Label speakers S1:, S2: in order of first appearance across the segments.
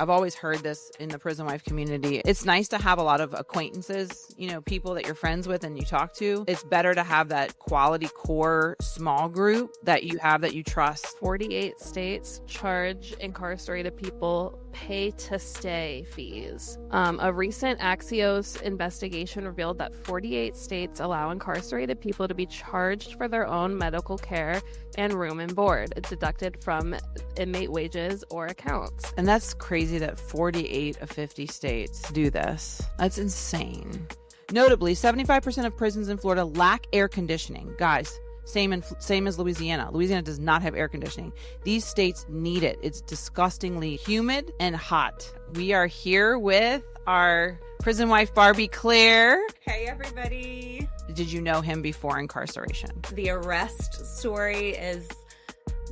S1: I've always heard this in the prison wife community. It's nice to have a lot of acquaintances, people that you're friends with and you talk to. It's better to have that quality core small group that you have that you trust.
S2: 48 states charge incarcerated people pay to stay fees. A recent Axios investigation revealed that 48 states allow incarcerated people to be charged for their own medical care and room and board, deducted from inmate wages or accounts.
S1: And that's crazy that 48 of 50 states do this. That's insane. Notably, 75% of prisons in Florida lack air conditioning. Guys, same as Louisiana. Louisiana does not have air conditioning. These states need it. It's disgustingly humid and hot. We are here with our prison wife, Barbie Claire.
S3: Hey, everybody.
S1: Did you know him before incarceration?
S3: The arrest story is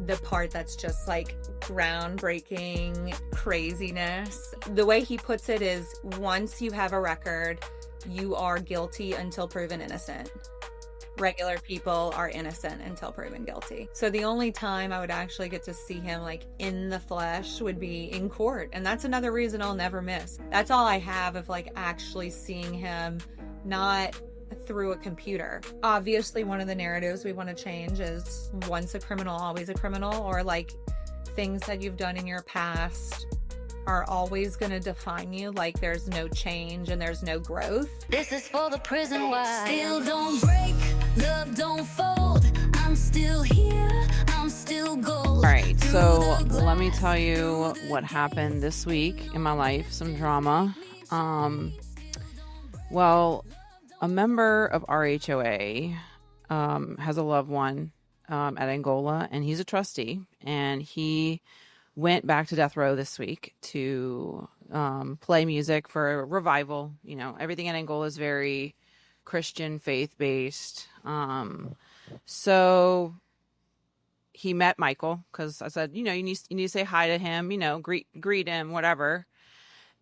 S3: the part that's just like groundbreaking craziness. The way he puts it is, once you have a record, you are guilty until proven innocent. Regular people are innocent until proven guilty. So the only time I would actually get to see him like in the flesh would be in court. And that's another reason I'll never miss. That's all I have of like actually seeing him, not through a computer. Obviously, one of the narratives we want to change is once a criminal, always a criminal, or like things that you've done in your past are always going to define you. Like there's no change and there's no growth.
S4: This is for the prison wife. Still don't break, love don't fold. I'm still here, I'm still gold.
S1: All right, so let me tell you what happened this week in my life. Some drama. Well, a member of RHOA has a loved one at Angola, and he's a trustee, and he went back to death row this week to play music for a revival. Everything in Angola is very Christian, faith-based. So he met Michael, because I said, you need to say hi to him, greet him, whatever.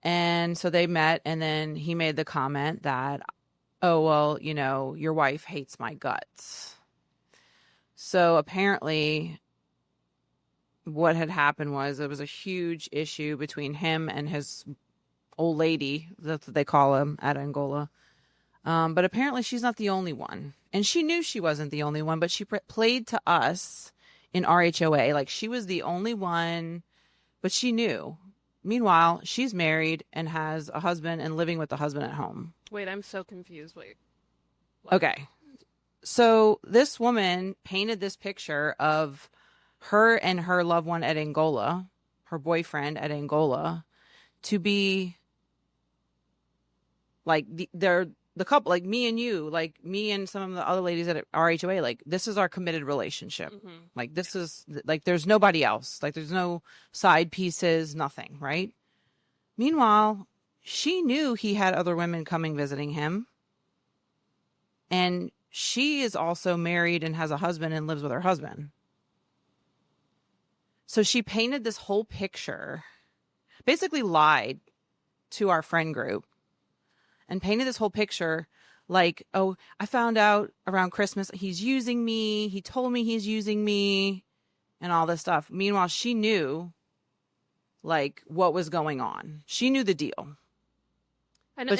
S1: And so they met, and then he made the comment that, oh, well, your wife hates my guts. So apparently what had happened was there was a huge issue between him and his old lady, that's what they call him at Angola. But apparently she's not the only one. And she knew she wasn't the only one, but she played to us in RHOA like she was the only one, but she knew. Meanwhile, she's married and has a husband and living with the husband at home.
S2: Wait, I'm so confused. Wait.
S1: What? Okay. So this woman painted this picture of her and her loved one at Angola, her boyfriend at Angola, to be like they're the couple, like me and you, like me and some of the other ladies at RHOA, like this is our committed relationship. Mm-hmm. Like this is like there's nobody else, like there's no side pieces, nothing, right? Meanwhile, she knew he had other women coming visiting him, and she is also married and has a husband and lives with her husband. So she painted this whole picture, basically lied to our friend group and painted this whole picture like, oh, I found out around Christmas he's using me. He told me he's using me and all this stuff. Meanwhile, she knew like what was going on. She knew the deal.
S2: I know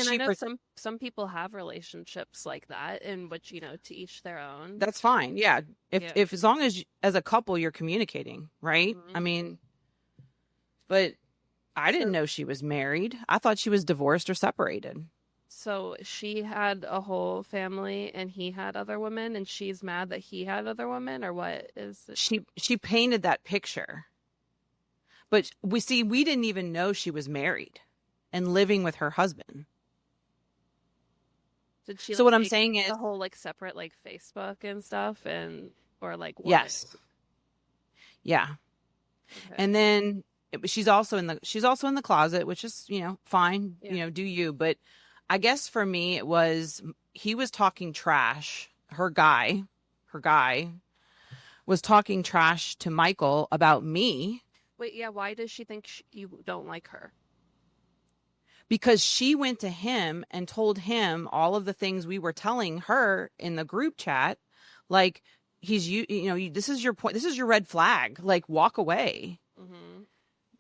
S2: some people have relationships like that, in which, to each their own. That's
S1: fine. Yeah. If as long as a couple you're communicating, right? Mm-hmm. I mean, but I didn't know she was married. I thought she was divorced or separated.
S2: So she had a whole family and he had other women, and she's mad that he had other women, or what is it?
S1: She painted that picture. But we didn't even know she was married and living with her husband.
S2: Did she?
S1: So what I'm saying is
S2: the whole like separate like Facebook and stuff, or like what?
S1: Yes, yeah. Okay. And then she's also in the closet, which is fine, yeah. Do you? But I guess for me it was he was talking trash. Her guy was talking trash to Michael about me.
S2: Wait, yeah. Why does she think you don't like her?
S1: Because she went to him and told him all of the things we were telling her in the group chat. Like, this is your point. This is your red flag. Like, walk away. Mm-hmm.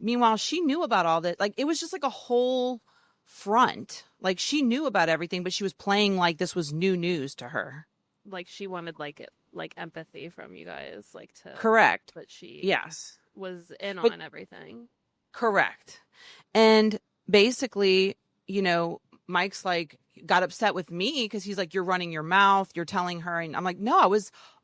S1: Meanwhile, she knew about all that. Like, it was just like a whole front. Like, she knew about everything, but she was playing like this was new news to her.
S2: Like, she wanted like empathy from you guys, like to
S1: Correct.
S2: but she
S1: Yes.
S2: was in
S1: But-
S2: on everything.
S1: Correct. And basically, you know, Mike's like got upset with me because he's like, you're running your mouth, you're telling her. And I'm like, no,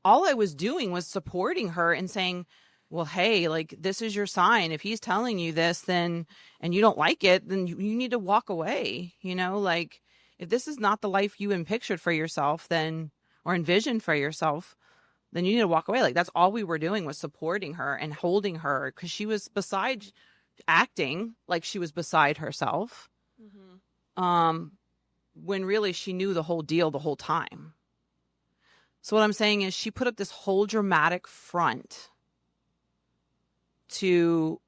S1: all I was doing was supporting her and saying, well, hey, like, this is your sign. If he's telling you this, then, and you don't like it, then you need to walk away. You know, like, if this is not the life you pictured for yourself, then, or envisioned for yourself, then you need to walk away. Like, that's all we were doing was supporting her and holding her because she was acting like she was beside herself. When really she knew the whole deal the whole time. So what I'm saying is she put up this whole dramatic front to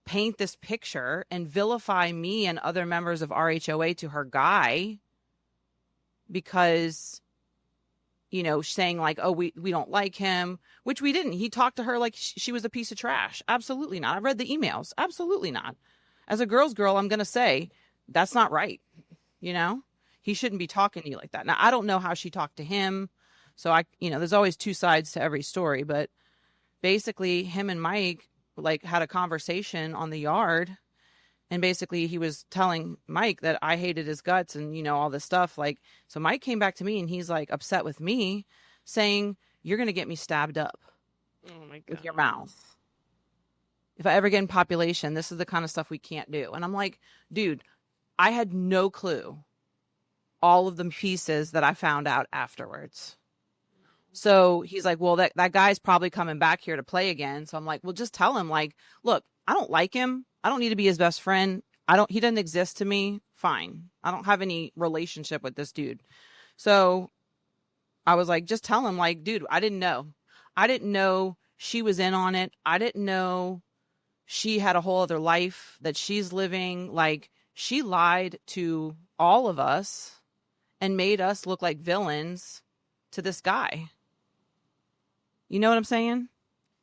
S1: paint this picture and vilify me and other members of RHOA to her guy because, you know, saying like, oh, we don't like him, which we didn't. He talked to her like she was a piece of trash. Absolutely not. I read the emails. Absolutely not. As a girl's girl, I'm going to say that's not right. You know, he shouldn't be talking to you like that. Now, I don't know how she talked to him. So there's always two sides to every story, but basically him and Mike like had a conversation on the yard, and basically he was telling Mike that I hated his guts and, you know, all this stuff. Like, so Mike came back to me and he's like upset with me saying, you're going to get me stabbed up with your mouth. If I ever get in population, this is the kind of stuff we can't do. And I'm like, dude, I had no clue all of the pieces that I found out afterwards. So he's like, well, that guy's probably coming back here to play again. So I'm like, well, just tell him, like, look, I don't like him. I don't need to be his best friend. He doesn't exist to me. Fine. I don't have any relationship with this dude. So I was like, just tell him, like, dude, I didn't know. I didn't know she was in on it. I didn't know she had a whole other life that she's living. Like, she lied to all of us and made us look like villains to this guy. You know what I'm saying?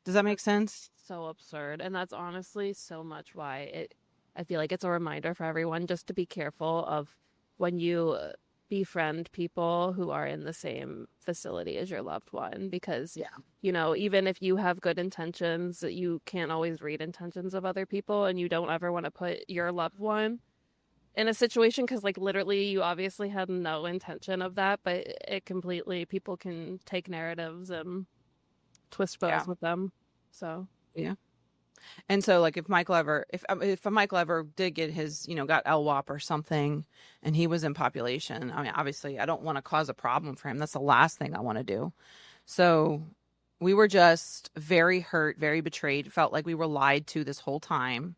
S1: Does that make sense?
S2: So absurd. And that's honestly so much why I feel like it's a reminder for everyone just to be careful of when you befriend people who are in the same facility as your loved one, because you know, even if you have good intentions, you can't always read intentions of other people, and you don't ever want to put your loved one in a situation because, like, literally you obviously had no intention of that, but people can take narratives and twist bows with them. So
S1: yeah. And so, like, if Michael ever did get his, you know, got LWAP or something, and he was in population, I mean, obviously, I don't want to cause a problem for him. That's the last thing I want to do. So we were just very hurt, very betrayed. Felt like we were lied to this whole time,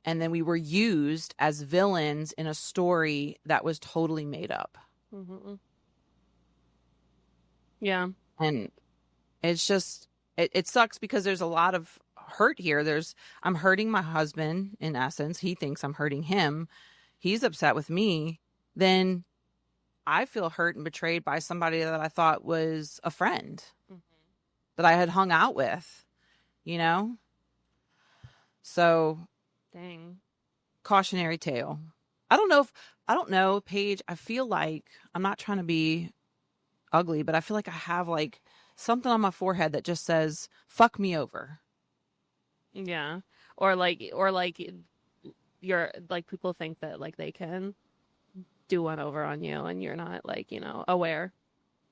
S1: and then we were used as villains in a story that was totally made up.
S2: Mm-hmm. Yeah,
S1: and it's just it sucks because there's a lot of hurt here. I'm hurting my husband, in essence. He thinks I'm hurting him. He's upset with me. Then I feel hurt and betrayed by somebody that I thought was a friend, that I had hung out with, you know? So,
S2: dang.
S1: Cautionary tale. I don't know, Paige. I feel like, I'm not trying to be ugly, but I feel like I have like something on my forehead that just says, fuck me over.
S2: Yeah. Or like you're like, people think that like they can do one over on you and you're not, like, you know, aware.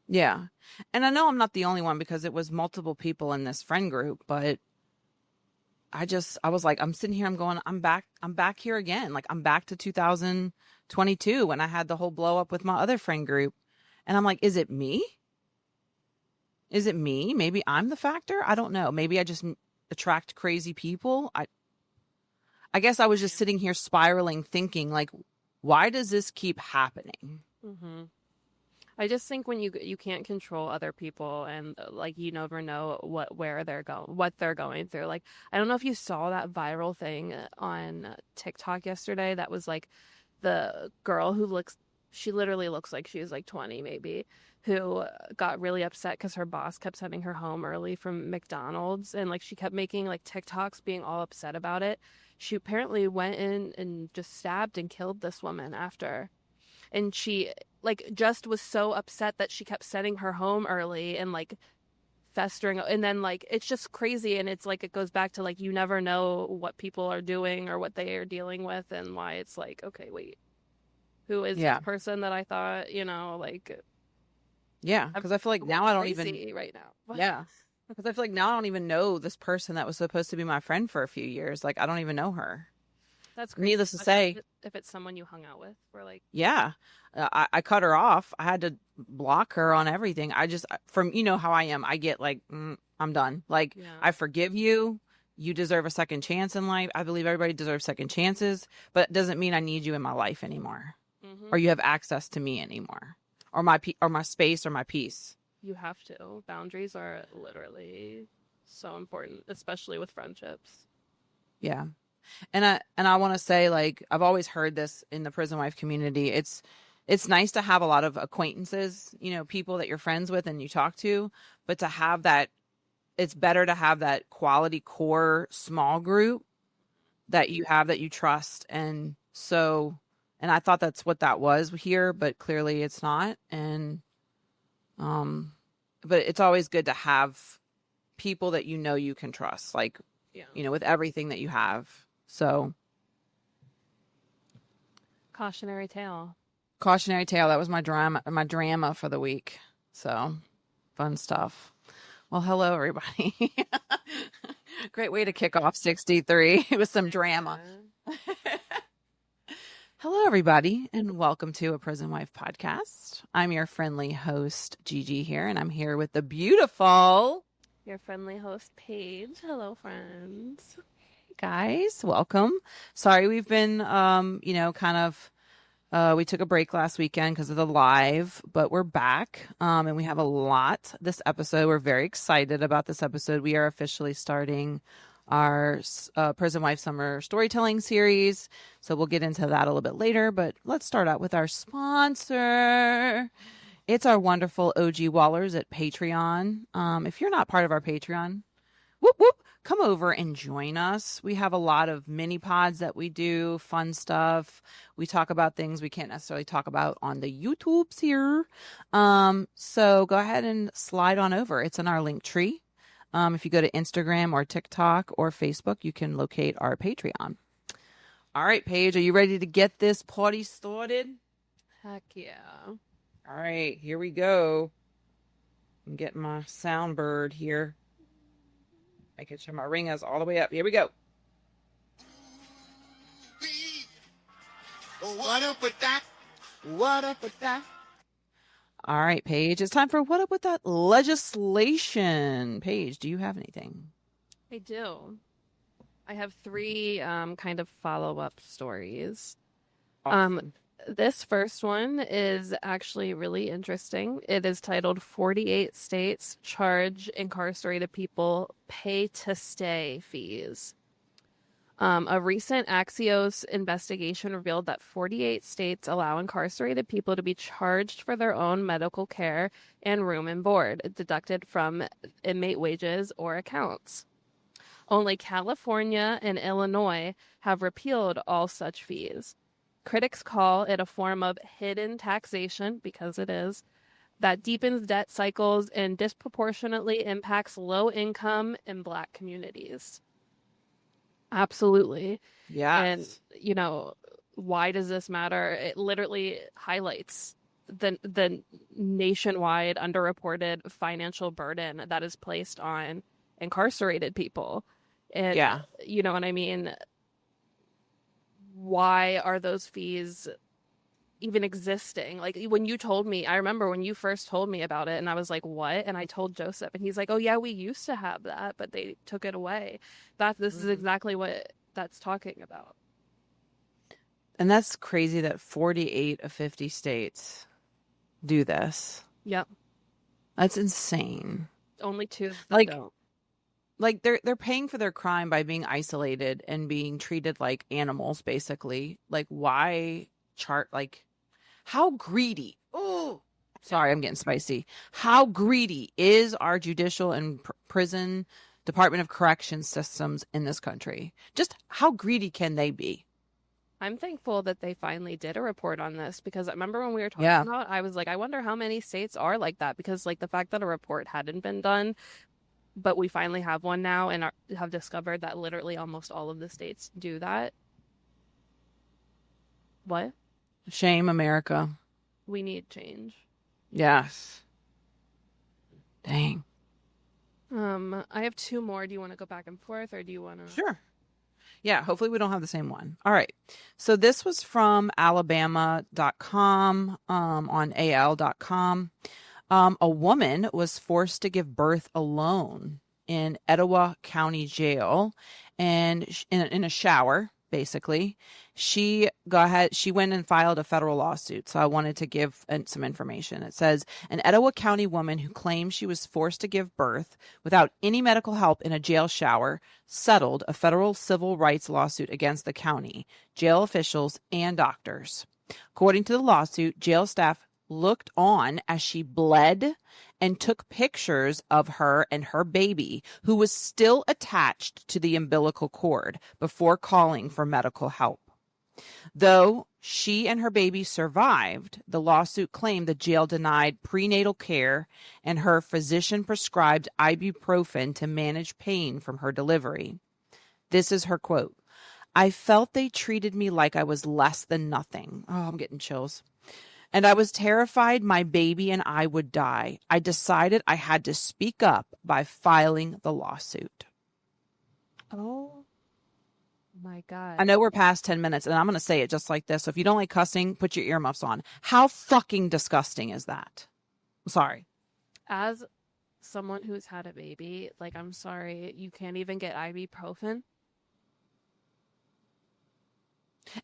S1: Yeah. And I know I'm not the only one because it was multiple people in this friend group, but I was like, I'm sitting here, I'm back here again. Like, I'm back to 2022 when I had the whole blow up with my other friend group. And I'm like, is it me? Is it me? Maybe I'm the factor. I don't know. Maybe I just attract crazy people. I guess I was just sitting here spiraling, thinking, like, why does this keep happening?
S2: Mm-hmm. I just think when you can't control other people, and like, you never know what they're going through. Like, I don't know if you saw that viral thing on TikTok yesterday that was like the girl who looks she literally looks like she's like 20 maybe, who got really upset because her boss kept sending her home early from McDonald's, and like she kept making like TikToks being all upset about it. She apparently went in and just stabbed and killed this woman after. And she like just was so upset that she kept sending her home early and like festering, and then like it's just crazy. And it's like it goes back to like you never know what people are doing or what they are dealing with, and why it's like, okay, wait, who is
S1: Yeah.
S2: this person that I thought, you know, like
S1: Yeah,
S2: I'm
S1: because I feel like now I don't even.
S2: crazy right now.
S1: Yeah, because I feel like now I don't even know this person that was supposed to be my friend for a few years. Like I don't even know her.
S2: That's crazy.
S1: Needless to say,
S2: If it's someone you hung out with for like,
S1: yeah, I cut her off. I had to block her on everything. I just from you know how I am. I get like I'm done. Like
S2: yeah,
S1: I forgive you. You deserve a second chance in life. I believe everybody deserves second chances, but it doesn't mean I need you in my life anymore, or you have access to me anymore, or my space or my peace.
S2: you have to. Boundaries are literally so important, especially with friendships.
S1: Yeah. And I want to say, like, I've always heard this in the prison wife community. It's nice to have a lot of acquaintances, you know, people that you're friends with and you talk to, but to have that, it's better to have that quality core small group that you have that you trust. And so, and I thought that's what that was here, but clearly it's not. And, but it's always good to have people that you know you can trust, like,
S2: Yeah.
S1: you know, with everything that you have. So,
S2: Cautionary tale.
S1: that was my drama for the week. So, fun stuff. Well, hello everybody. Great way to kick off 63 with some drama. Hello everybody, and welcome to a Prison Wife podcast. I'm your friendly host Gigi here, and I'm here with the beautiful,
S2: Your friendly host Paige. Hello, friends.
S1: guys. Welcome. Sorry we've been you know, kind of we took a break last weekend because of the live, but we're back, and we have a lot this episode. We're very excited about this episode. We are officially starting our Prison Wife Summer Storytelling Series, so we'll get into that a little bit later, but let's start out with our sponsor. It's our wonderful OG Wallers at Patreon. If you're not part of our Patreon, whoop, whoop, come over and join us. We have a lot of mini pods that we do, fun stuff. We talk about things we can't necessarily talk about on the YouTubes here. So go ahead and slide on over. It's in our link tree. If you go to Instagram or TikTok or Facebook, you can locate our Patreon. All right, Paige, are you ready to get this party started?
S2: Heck yeah.
S1: All right, here we go. I'm getting my sound bird here. Making sure my ring is all the way up. Here we go.
S5: What up with that?
S1: What up with that? All right, Paige, it's time for What Up With That legislation. Paige, do you have anything?
S2: I do. I have three kind of follow-up stories.
S1: Awesome.
S2: This first one is actually really interesting. It is titled 48 States Charge Incarcerated People Pay to Stay Fees. A recent Axios investigation revealed that 48 states allow incarcerated people to be charged for their own medical care and room and board, deducted from inmate wages or accounts. Only California and Illinois have repealed all such fees. Critics call it a form of hidden taxation, because it is, that deepens debt cycles and disproportionately impacts low-income and Black communities. Absolutely.
S1: Yes.
S2: And, you know, why does this matter? It literally highlights the nationwide underreported financial burden that is placed on incarcerated people. And,
S1: Yeah.
S2: you know what I mean? Why are those fees even existing? Like, when you told me, I remember when you first told me about it, and I was like, what? And I told Joseph, and he's like, oh yeah, we used to have that, but they took it away. This is exactly what that's talking about.
S1: And that's crazy that 48 of 50 states do this.
S2: Yep.
S1: That's insane.
S2: Only two that
S1: Like,
S2: don't.
S1: Like they're paying for their crime by being isolated and being treated like animals, basically. Like, why How greedy. Oh, sorry, I'm getting spicy. How greedy is our judicial and prison Department of Corrections systems in this country? Just how greedy can they be?
S2: I'm thankful that they finally did a report on this, because I remember when we were talking
S1: Yeah.
S2: about it, I was like, I wonder how many states are like that, because like the fact that a report hadn't been done, but we finally have one now and have discovered that literally almost all of the states do that. What?
S1: Shame, America.
S2: We need change.
S1: Yes. Dang.
S2: I have two more. Do you want to go back and forth, or do you want to?
S1: Sure. Yeah, hopefully we don't have the same one. All right. So this was from alabama.com, on al.com. A woman was forced to give birth alone in Etowah County Jail, and in a shower, basically. She went and filed a federal lawsuit. So I wanted to give some information. It says an Etowah County woman who claims she was forced to give birth without any medical help in a jail shower settled a federal civil rights lawsuit against the county, jail officials, and doctors. According to the lawsuit, jail staff looked on as she bled and took pictures of her and her baby, who was still attached to the umbilical cord, before calling for medical help. Though she and her baby survived, the lawsuit claimed the jail denied prenatal care and her physician prescribed ibuprofen to manage pain from her delivery. This is her quote. "I felt they treated me like I was less than nothing." Oh, I'm getting chills. "And I was terrified my baby and I would die. I decided I had to speak up by filing the lawsuit."
S2: Oh my God.
S1: I know we're past 10 minutes, and I'm going to say it just like this. So if you don't like cussing, put your earmuffs on. How fucking disgusting is that? I'm sorry.
S2: As someone who's had a baby, like, I'm sorry, you can't even get ibuprofen.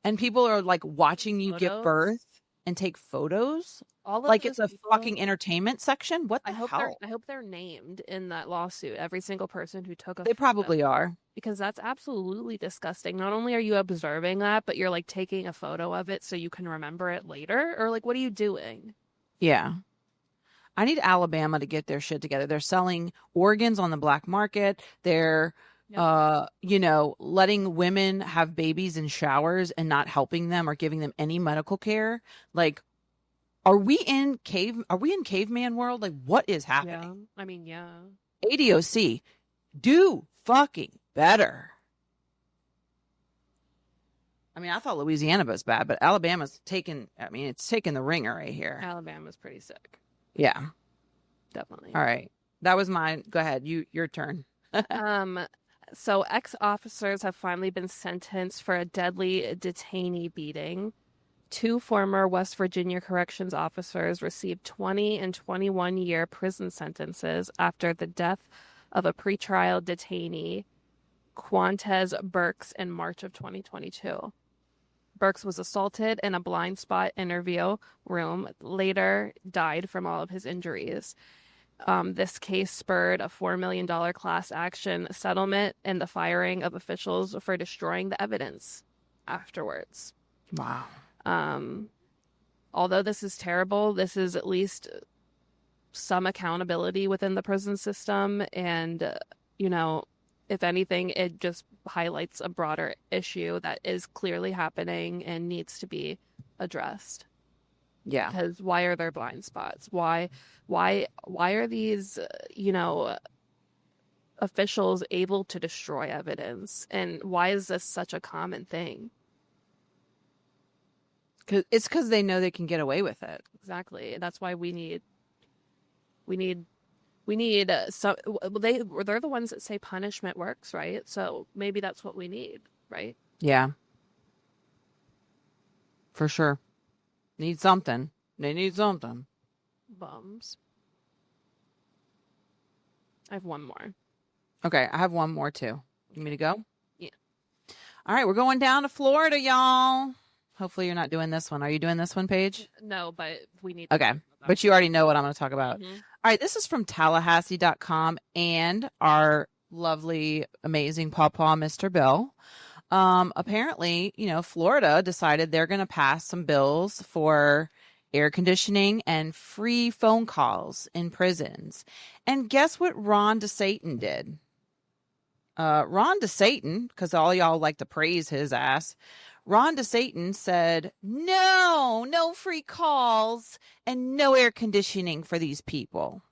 S1: And people are like watching you give
S2: Photos?
S1: birth and take photos
S2: All of
S1: like
S2: those
S1: it's a
S2: people-
S1: fucking entertainment section. What the
S2: I hope
S1: hell?
S2: they're named in that lawsuit. Every single person who took a
S1: They
S2: photo,
S1: probably are.
S2: because that's absolutely disgusting. Not only are you observing that, but you're like taking a photo of it so you can remember it later. Or like, what are you doing?
S1: Yeah. I need Alabama to get their shit together. They're selling organs on the black market. They're letting women have babies in showers and not helping them or giving them any medical care. Like, are we in caveman world? Like, what is happening?
S2: Yeah. I mean, yeah.
S1: ADOC, do fucking better. I mean, I thought Louisiana was bad, but Alabama's taking the ringer right here.
S2: Alabama's pretty sick.
S1: Yeah.
S2: Definitely.
S1: All right. That was mine. Go ahead. Your turn.
S2: So ex-officers have finally been sentenced for a deadly detainee beating. 2 former West Virginia corrections officers received 20 and 21-year prison sentences after the death of a pretrial detainee, Quantez Burks, in March of 2022. Burks was assaulted in a blind spot interview room, later died from all of his injuries. This case spurred a $4 million class action settlement and the firing of officials for destroying the evidence afterwards.
S1: Wow.
S2: Although this is terrible, this is at least some accountability within the prison system. And, if anything, it just highlights a broader issue that is clearly happening and needs to be addressed.
S1: Yeah.
S2: Because why are there blind spots? Why are these, officials able to destroy evidence? And why is this such a common thing?
S1: It's because they know they can get away with it.
S2: Exactly. That's why we need some. They're the ones that say punishment works, right? So maybe that's what we need, right?
S1: Yeah. For sure. Need something. They need something.
S2: Bums. I have one more.
S1: Okay, I have one more too. You me to go?
S2: Yeah.
S1: All right, we're going down to Florida, y'all. Hopefully you're not doing this one. Are you doing this one, Paige?
S2: No, but we need.
S1: Okay, but you already know what I'm going to talk about.
S2: Mm-hmm.
S1: All right, this is from Tallahassee.com and our lovely, amazing pawpaw, Mr. Bill. Apparently, Florida decided they're going to pass some bills for air conditioning, and free phone calls in prisons. And guess what Ron DeSatan did? Ron DeSatan, because all y'all like to praise his ass, Ron DeSatan said, no free calls and no air conditioning for these people.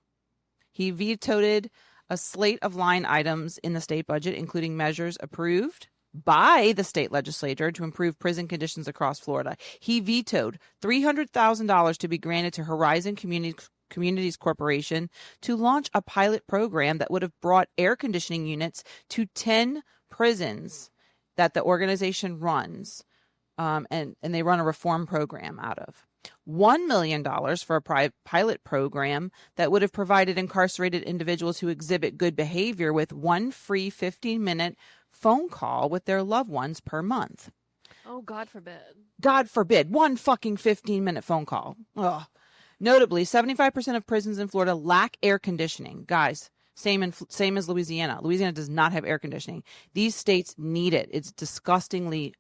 S1: He vetoed a slate of line items in the state budget, including measures approved by the state legislature to improve prison conditions across Florida. He vetoed $300,000 to be granted to Horizon Communities Corporation to launch a pilot program that would have brought air conditioning units to 10 prisons that the organization runs, and they run a reform program out of. $1 million for a pilot program that would have provided incarcerated individuals who exhibit good behavior with one free 15-minute phone call with their loved ones per month.
S2: Oh, God forbid.
S1: God forbid. One fucking 15-minute phone call. Ugh. Notably, 75% of prisons in Florida lack air conditioning. Guys, same as Louisiana. Louisiana does not have air conditioning. These states need it. It's disgustingly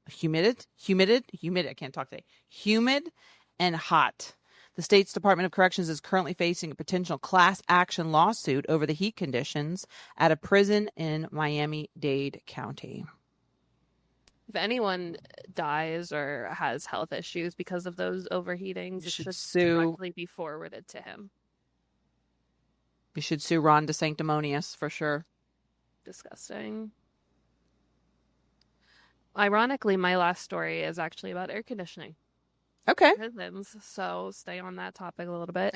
S1: humid. I can't talk today. Humid and hot. The state's Department of Corrections is currently facing a potential class action lawsuit over the heat conditions at a prison in Miami-Dade County.
S2: If anyone dies or has health issues because of those overheatings, it should directly be forwarded to him.
S1: You should sue Ron DeSanctimonious for sure.
S2: Disgusting. Ironically, my last story is actually about air conditioning.
S1: Okay.
S2: Prisons, so stay on that topic a little bit.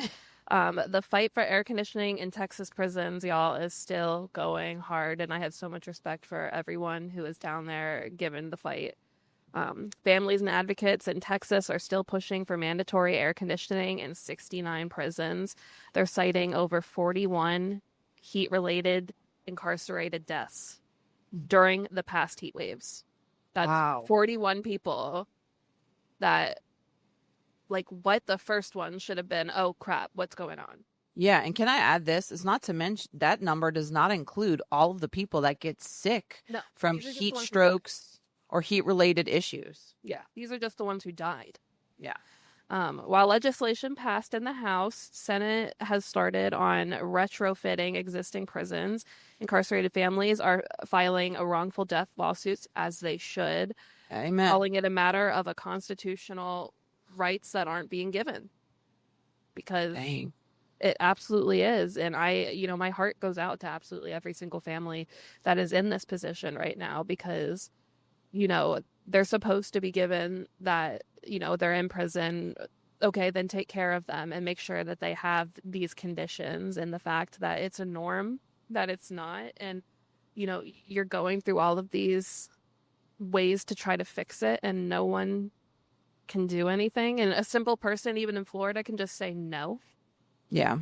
S2: The fight for air conditioning in Texas prisons, y'all, is still going hard, and I have so much respect for everyone who is down there given the fight. Families and advocates in Texas are still pushing for mandatory air conditioning in 69 prisons. They're citing over 41 heat-related incarcerated deaths during the past heat waves. That's 41 people that, like, what the first one should have been, oh, crap, what's going on?
S1: Yeah, and can I add this? It's not to mention that number does not include all of the people that get sick from heat strokes or heat-related issues.
S2: Yeah, these are just the ones who died.
S1: Yeah.
S2: While legislation passed in the House, Senate has started on retrofitting existing prisons. Incarcerated families are filing a wrongful death lawsuits, as they should.
S1: Amen.
S2: Calling it a matter of a constitutional rights that aren't being given. Because it absolutely is. And my heart goes out to absolutely every single family that is in this position right now, because, they're supposed to be given that, they're in prison. Okay, then take care of them and make sure that they have these conditions, and the fact that it's a norm, that it's not. And, you're going through all of these ways to try to fix it, and no one can do anything. And a simple person, even in Florida, can just say no.
S1: Yeah.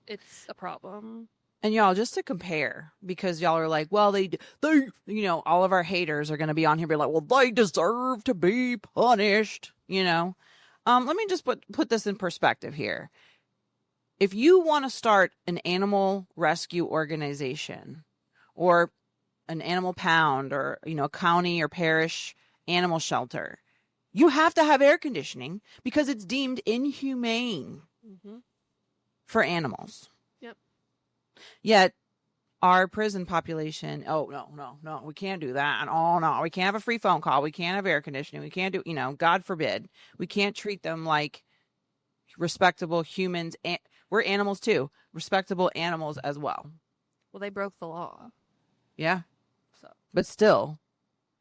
S2: It's a problem.
S1: And y'all, just to compare, because y'all are like, well, they, all of our haters are going to be on here be like, well, they deserve to be punished, Let me just put this in perspective here. If you want to start an animal rescue organization or an animal pound or, a county or parish animal shelter, you have to have air conditioning because it's deemed inhumane for animals.
S2: Yep.
S1: Yet our prison population, oh, no, we can't do that. Oh, no, we can't have a free phone call. We can't have air conditioning. We can't do, God forbid. We can't treat them like respectable humans. We're animals too. Respectable animals as well.
S2: Well, they broke the law.
S1: Yeah.
S2: So.
S1: But still,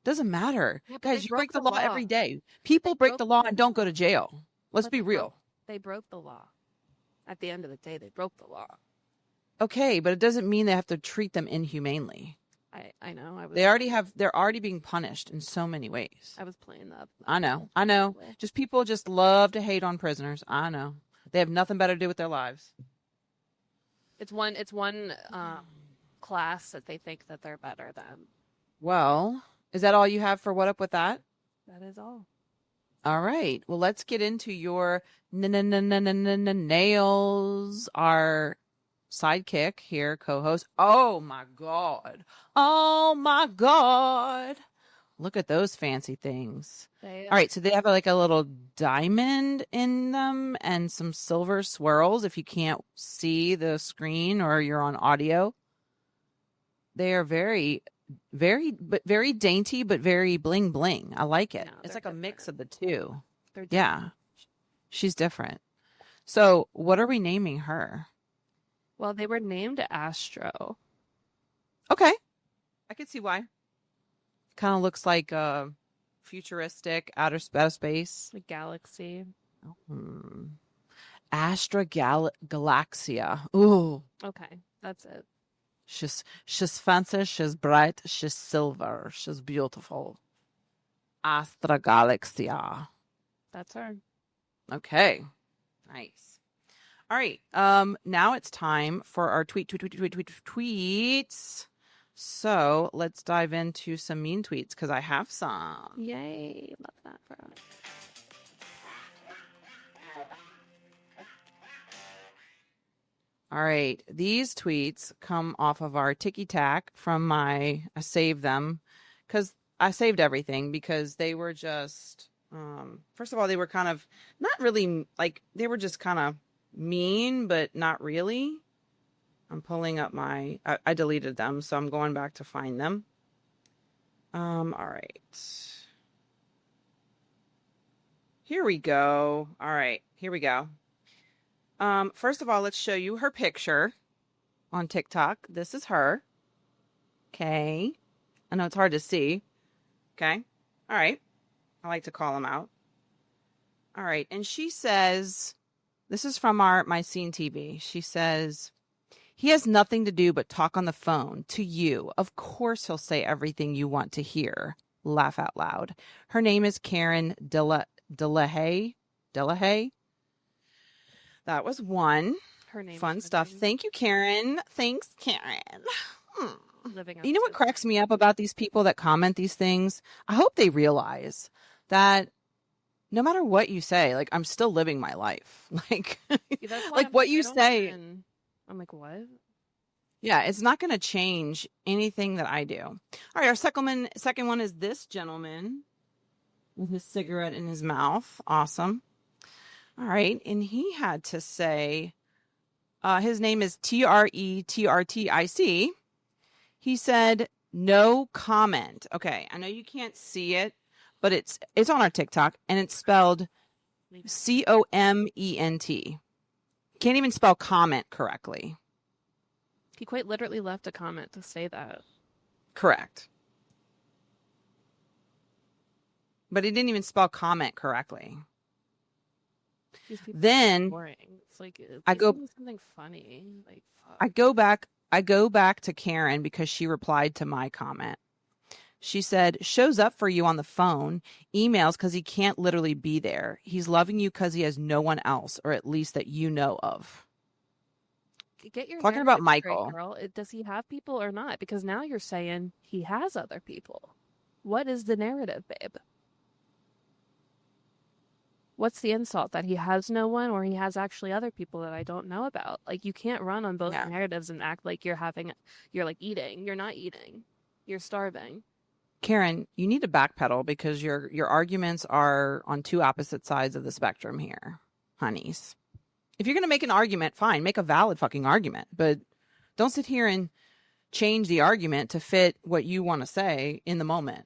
S1: doesn't matter.
S2: Yeah,
S1: guys, you break the law every day. People break the law and don't go to jail. Let's be real.
S2: They broke the law. At the end of the day, they broke the law.
S1: Okay, but it doesn't mean they have to treat them inhumanely.
S2: I know.
S1: They're already being punished in so many ways.
S2: I was playing that.
S1: I know. Just people just love to hate on prisoners. I know. They have nothing better to do with their lives.
S2: It's one class that they think that they're better than.
S1: Well, is that all you have for What Up With That?
S2: That is all.
S1: All right. Well, let's get into your nails. Our sidekick here, co-host. Oh my God. Look at those fancy things.
S2: They,
S1: All right, so they have like a little diamond in them and some silver swirls if you can't see the screen or you're on audio. They are very, very dainty, but very bling bling. I like it.
S2: No,
S1: It's
S2: they're
S1: like a mix of
S2: different.
S1: the two.
S2: They're
S1: Yeah,
S2: different.
S1: she's different. So what are we naming her?
S2: Well, they were named Astro.
S1: Okay, I can see why. Kind of looks like a futuristic outer space.
S2: The galaxy.
S1: Hmm. Astra Galaxia. Ooh.
S2: Okay, that's it.
S1: She's fancy, she's bright, she's silver, she's beautiful. Astra Galaxia.
S2: That's her.
S1: Okay. Nice. All right. Now it's time for our tweets. So let's dive into some mean tweets because I have some.
S2: Yay. Love that for us.
S1: All right. These tweets come off of our ticky tack from I saved them because I saved everything because they were just, first of all, they were kind of not really like, they were just kind of mean, but not really. I'm pulling up I deleted them, so I'm going back to find them. All right. Here we go. All right, here we go. First of all, let's show you her picture on TikTok. This is her. Okay. I know it's hard to see. Okay. All right. I like to call them out. All right. And she says, this is from my Scene TV. She says, he has nothing to do but talk on the phone to you. Of course he'll say everything you want to hear. Laugh out loud. Her name is Karen Delahaye. That was one.
S2: Her name.
S1: Fun stuff. Thank you, Karen. Thanks, Karen.
S2: Living
S1: You know what cracks me up about these people that comment these things? I hope they realize that no matter what you say, like, I'm still living my life. Like, like what you say.
S2: I'm like, what?
S1: Yeah, it's not going to change anything that I do. All right, our second one is this gentleman with his cigarette in his mouth. Awesome. All right, and he had to say, his name is TRETRTIC. He said, no comment. Okay, I know you can't see it, but it's on our TikTok, and it's spelled COMENT. Can't even spell comment correctly.
S2: He quite literally left a comment to say that.
S1: Correct. But he didn't even spell comment correctly. Then
S2: boring. It's like
S1: I go
S2: something funny. Like fuck.
S1: I go back to Karen because she replied to my comment. She said, shows up for you on the phone, emails because he can't literally be there. He's loving you because he has no one else, or at least that you know of.
S2: Get your
S1: talking about Michael.
S2: Straight, girl. Does he have people or not? Because now you're saying he has other people. What is the narrative, babe? What's the insult? That he has no one, or he has actually other people that I don't know about? Like, you can't run on both narratives and act like you're like eating. You're not eating. You're starving.
S1: Karen, you need to backpedal because your arguments are on two opposite sides of the spectrum here, honeys. If you're going to make an argument, fine, make a valid fucking argument, but don't sit here and change the argument to fit what you want to say in the moment.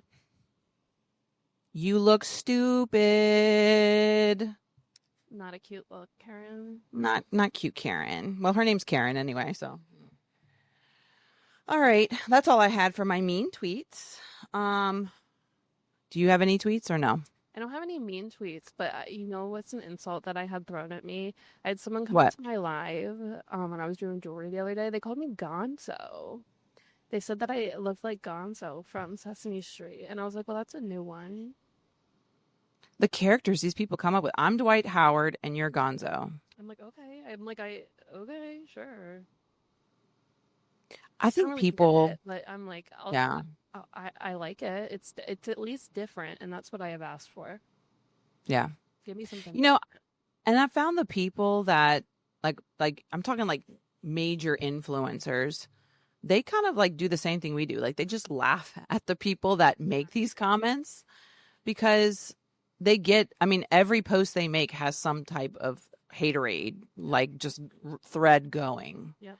S1: You look stupid.
S2: Not a cute look, Karen.
S1: Not cute, Karen. Well, her name's Karen anyway, so. All right, that's all I had for my mean tweets. Do you have any tweets or no?
S2: I don't have any mean tweets, but you know what's an insult that I had thrown at me? I had someone come to my live when I was doing jewelry the other day. They called me Gonzo. They said that I looked like Gonzo from Sesame Street, and I was like, well, that's a new one.
S1: The characters these people come up with. I'm Dwight Howard, and you're Gonzo.
S2: I'm like, okay. Okay, sure.
S1: I think people...
S2: It, but I'm like, I like it. It's at least different, and that's what I have asked for.
S1: Yeah.
S2: Give me something.
S1: You know, and I found the people that, like I'm talking like major influencers they kind of like do the same thing we do. Like they just laugh at the people that make these comments because they get, I mean, every post they make has some type of haterade, like just thread going.
S2: Yep.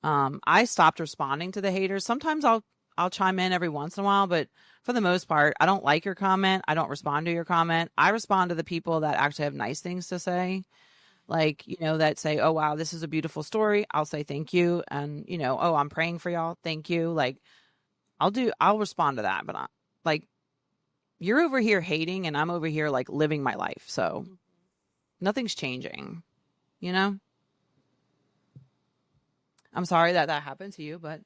S1: I stopped responding to the haters. Sometimes I'll chime in every once in a while, but for the most part, I don't like your comment. I don't respond to your comment. I respond to the people that actually have nice things to say. Like, that say, oh, wow, this is a beautiful story. I'll say thank you. And, oh, I'm praying for y'all. Thank you. Like, I'll respond to that. But like, you're over here hating and I'm over here like living my life. So nothing's changing, I'm sorry that happened to you, but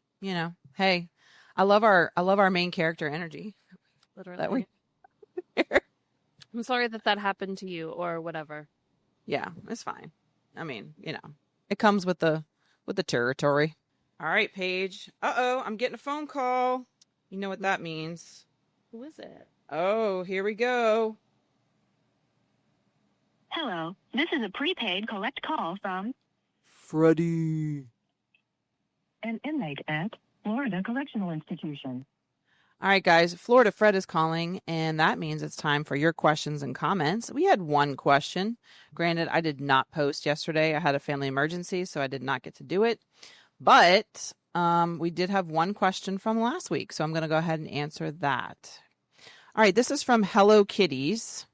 S1: hey, I love our main character energy.
S2: Literally. I'm sorry that happened to you or whatever.
S1: Yeah, it's fine. I mean, it comes with the territory. All right, Paige. Uh-oh, I'm getting a phone call. You know what that means.
S2: Who is it?
S1: Oh, here we go.
S5: Hello, this is a prepaid collect call from
S1: Freddie,
S5: an inmate at Florida Correctional Institution.
S1: All right, guys, Florida Fred is calling, and that means it's time for your questions and comments. We had one question. Granted, I did not post yesterday. I had a family emergency, so I did not get to do it. But we did have one question from last week, so I'm going to go ahead and answer that. All right, this is from Hello Kitties.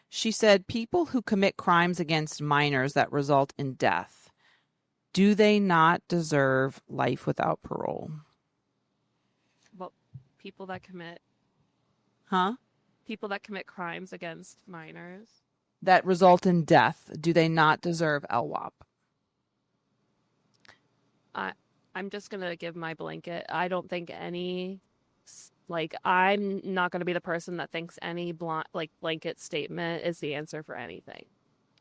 S1: She said, people who commit crimes against minors that result in death, do they not deserve life without parole?
S2: Well, people that commit crimes against minors
S1: that result in death, do they not deserve LWOP?
S2: I'm just gonna give my blanket. I don't think I'm not gonna be the person that thinks any blanket statement is the answer for anything.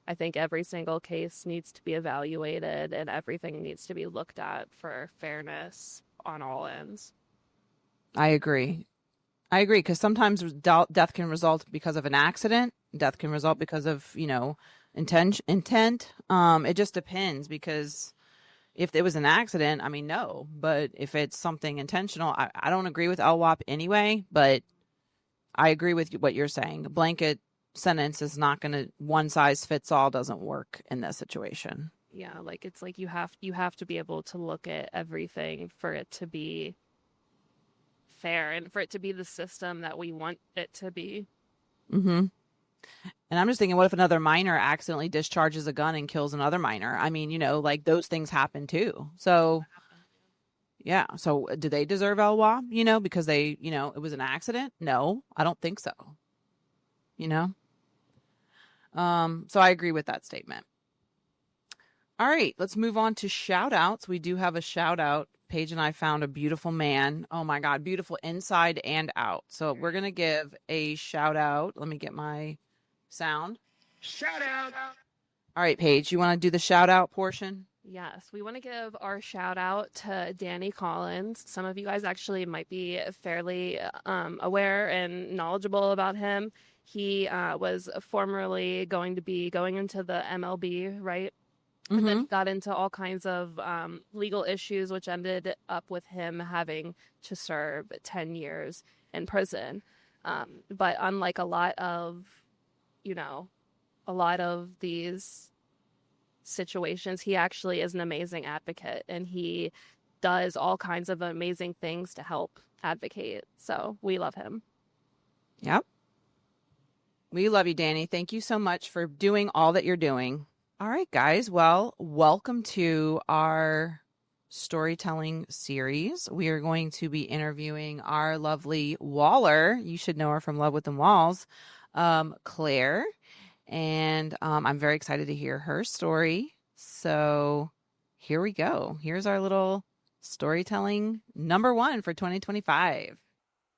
S2: I think every single case needs to be evaluated and everything needs to be looked at for fairness on all ends.
S1: I agree because sometimes death can result because of an accident. Death can result because of, intent. It just depends, because if it was an accident, I mean, no. But if it's something intentional, I don't agree with LWOP anyway, but I agree with what you're saying. A blanket sentence is not going to, one size fits all doesn't work in this situation.
S2: Yeah, like it's like you have to be able to look at everything for it to be fair and for it to be the system that we want it to be.
S1: Mm-hmm. And I'm just thinking, what if another minor accidentally discharges a gun and kills another minor? I mean, like those things happen too. So, yeah. So do they deserve LWOP, because they, it was an accident? No, I don't think so. So I agree with that statement. All right, let's move on to shout outs. We do have a shout out. Paige and I found a beautiful man. Oh my God, beautiful inside and out. So we're going to give a shout out. Let me get my sound.
S6: Shout out.
S1: All right, Paige, you want to do the shout out portion?
S2: Yes, we want to give our shout out to Danny Collins. Some of you guys actually might be fairly aware and knowledgeable about him. He was formerly going to be going into the MLB, right?
S1: Mm-hmm.
S2: And then got into all kinds of legal issues, which ended up with him having to serve 10 years in prison. But unlike a lot of these situations, he actually is an amazing advocate, and he does all kinds of amazing things to help advocate. So we love him.
S1: Yep. We love you, Danny. Thank you so much for doing all that you're doing. All right, guys. Well, welcome to our storytelling series. We are going to be interviewing our lovely Waller. You should know her from Love Within Walls, Claire. And I'm very excited to hear her story. So here we go. Here's our little storytelling number 1 for 2025.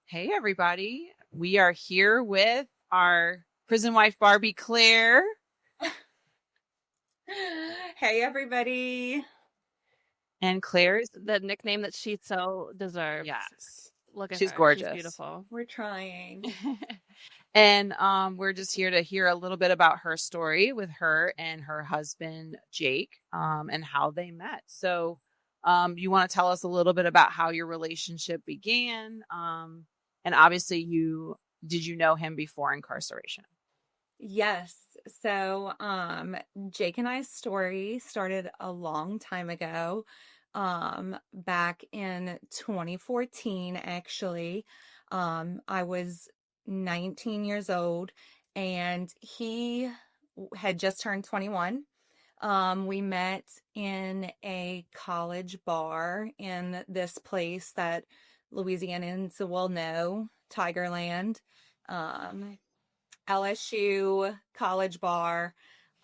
S1: Hey, everybody. We are here with our prison wife, Barbie Claire.
S3: Hey, everybody.
S1: And Claire's
S2: the nickname that she so deserves.
S1: Yes.
S2: Look at
S1: She's
S2: her.
S1: gorgeous.
S2: She's beautiful.
S3: We're trying.
S1: And we're just here to hear a little bit about her story with her and her husband, Jake, and how they met. So You want to tell us a little bit about how your relationship began? And obviously, did you know him before incarceration?
S3: Yes. So, Jake and I's story started a long time ago, back in 2014, actually. I was 19 years old and he had just turned 21. We met in a college bar in this place that Louisianans will know, Tigerland. Um, LSU college bar,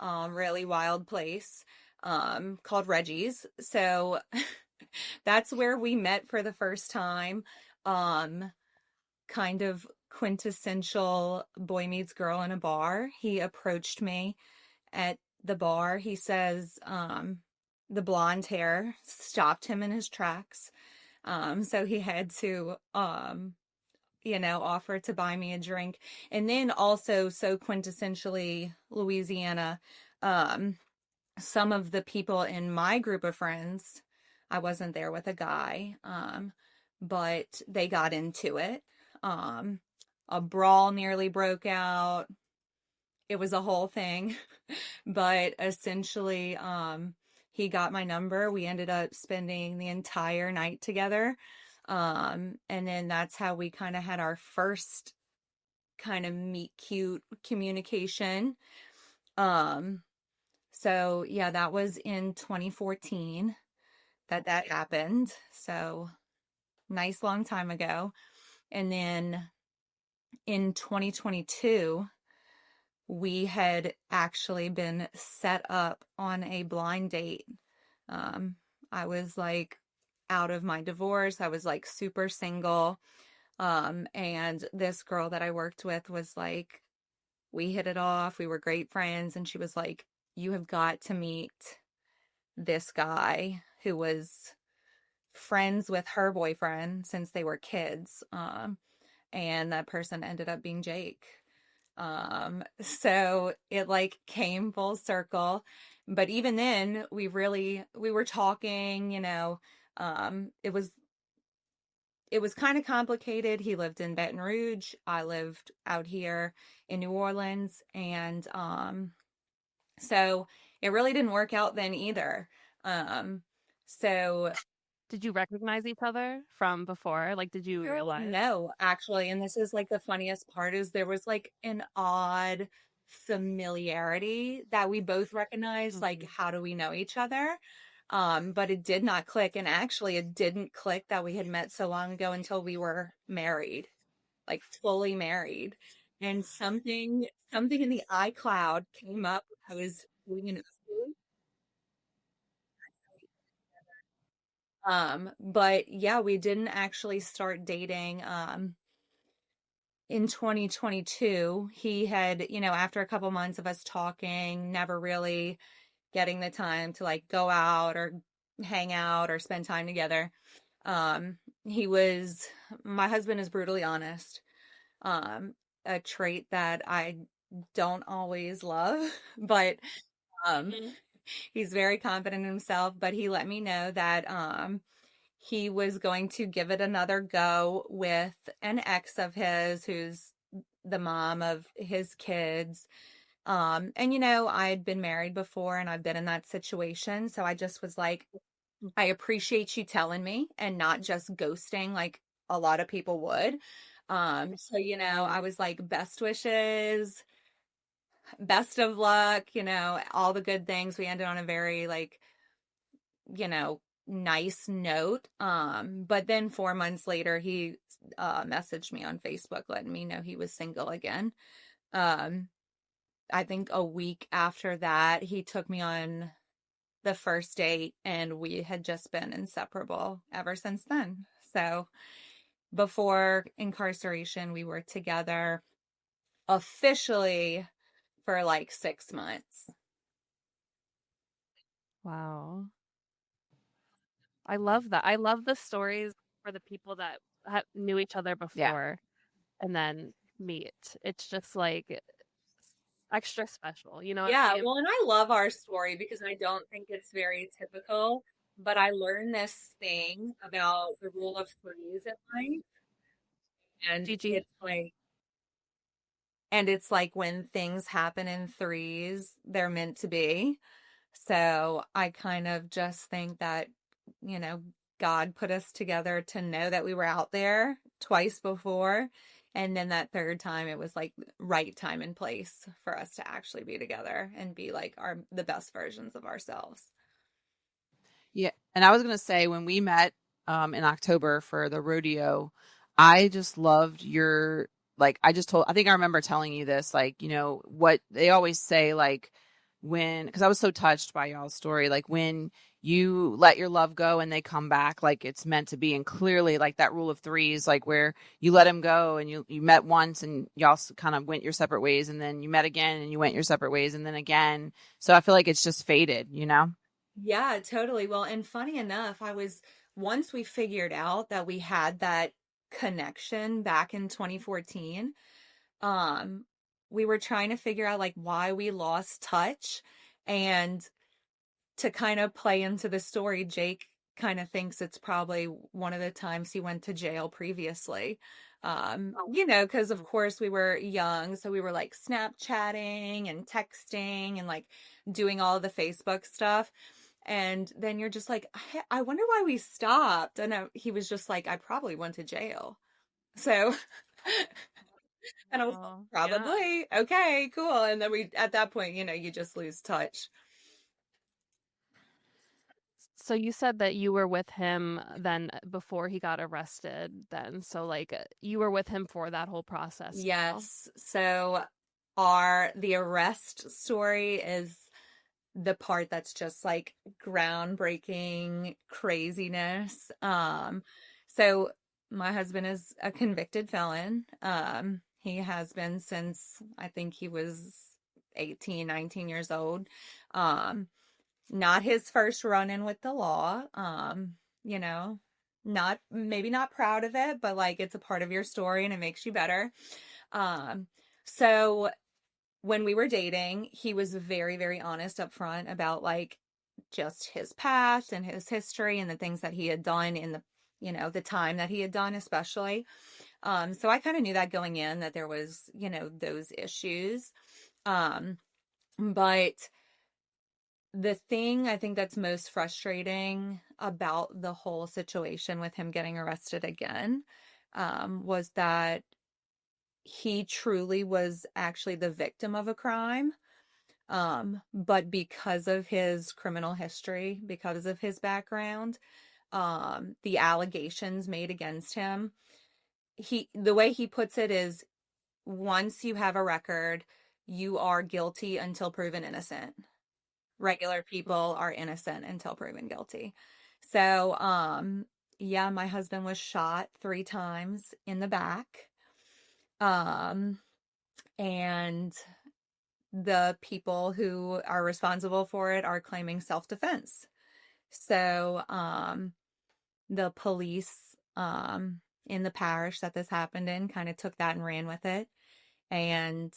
S3: really wild place, called Reggie's. So that's where we met for the first time. Um, Kind of quintessential boy meets girl in a bar. He approached me at the bar. He says, the blonde hair stopped him in his tracks. So he had to, offer to buy me a drink. And then also, so quintessentially Louisiana, um, some of the people in my group of friends, I wasn't there with a guy, but they got into it. Um, a brawl nearly broke out. It was a whole thing, but essentially, he got my number. We ended up spending the entire night together. And then that's how we kind of had our first kind of meet cute communication. Um, so yeah, that was in 2014 that happened. So nice long time ago. And then in 2022, we had actually been set up on a blind date. I was like out of my divorce. I was like super single. And this girl that I worked with was like, we hit it off. We were great friends. And she was like, you have got to meet this guy who was friends with her boyfriend since they were kids. And that person ended up being Jake. So it like came full circle. But even then, we were talking, it was kind of complicated. He lived in Baton Rouge. I lived out here in New Orleans. And so it really didn't work out then either. So
S2: Did you recognize each other from before? Like, did you realize?
S3: no, actually, and this is like the funniest part is there was like an odd familiarity that we both recognized, like how do we know each other? But it did not click. And actually it didn't click that we had met so long ago until we were married, like fully married. And something in the iCloud came up. I was doing an but yeah, we didn't actually start dating in 2022. He had, after a couple months of us talking, never really getting the time to like go out or hang out or spend time together. He was, my husband is brutally honest. A trait that I don't always love, but um he's very confident in himself, but he let me know that he was going to give it another go with an ex of his who's the mom of his kids. And I'd been married before and I've been in that situation. So I just was like, I appreciate you telling me and not just ghosting like a lot of people would. So, I was like, best wishes, best of luck, all the good things. We ended on a very like, nice note. But then 4 months later, he messaged me on Facebook letting me know he was single again. I think a week after that, he took me on the first date and we had just been inseparable ever since then. So before incarceration, we were together officially for like 6 months.
S2: Wow. I love that. I love the stories for the people that knew each other
S1: Yeah.
S2: before and then meet. It's just like extra special, you know what I
S3: Yeah,
S2: mean?
S3: well, and I love our story because I don't think it's very typical. But I learned this thing about the rule of threes in life, and
S2: Gigi.
S3: it's like when things happen in threes, they're meant to be. So I kind of just think that, you know, God put us together to know that we were out there twice before. And then that third time, it was like right time and place for us to actually be together and be like the best versions of ourselves.
S1: Yeah. And I was going to say, when we met in October for the rodeo, I just loved your, like, I think I remember telling you this, like, what they always say, like, because I was so touched by y'all's story, like, when you let your love go and they come back, like, it's meant to be. And clearly, like, that rule of threes, like, where you let him go and you met once and y'all kind of went your separate ways, and then you met again and you went your separate ways, and then again. So I feel like it's just faded, you know?
S3: Yeah, totally. Well, and funny enough, once we figured out that we had that connection back in 2014, um, we were trying to figure out like why we lost touch. And to kind of play into the story, Jake kind of thinks it's probably one of the times he went to jail previously. Because of course we were young, so we were like Snapchatting and texting and like doing all the Facebook stuff. And then you're just like, I wonder why we stopped. And he was just like, I probably went to jail. So, and I was like,
S2: Oh, yeah.
S3: probably. Okay, cool. And then at that point, you just lose touch.
S2: So you said that you were with him then before he got arrested then. So like you were with him for that whole process.
S3: Yes. So the arrest story is the part that's just like groundbreaking craziness. So my husband is a convicted felon. He has been since I think he was 18, 19 years old. Not his first run in with the law. You know, maybe not proud of it, but like it's a part of your story and it makes you better. So when we were dating, he was very, very honest up front about like just his past and his history and the things that he had done in the time that he had done, especially. So I kind of knew that going in that there was, those issues. But the thing I think that's most frustrating about the whole situation with him getting arrested again, was that he truly was actually the victim of a crime. But because of his criminal history, because of his background, the allegations made against him, the way he puts it is, once you have a record, you are guilty until proven innocent. Regular people are innocent until proven guilty. So, yeah, my husband was shot 3 times in the back. And the people who are responsible for it are claiming self-defense. So, the police, in the parish that this happened in kind of took that and ran with it. And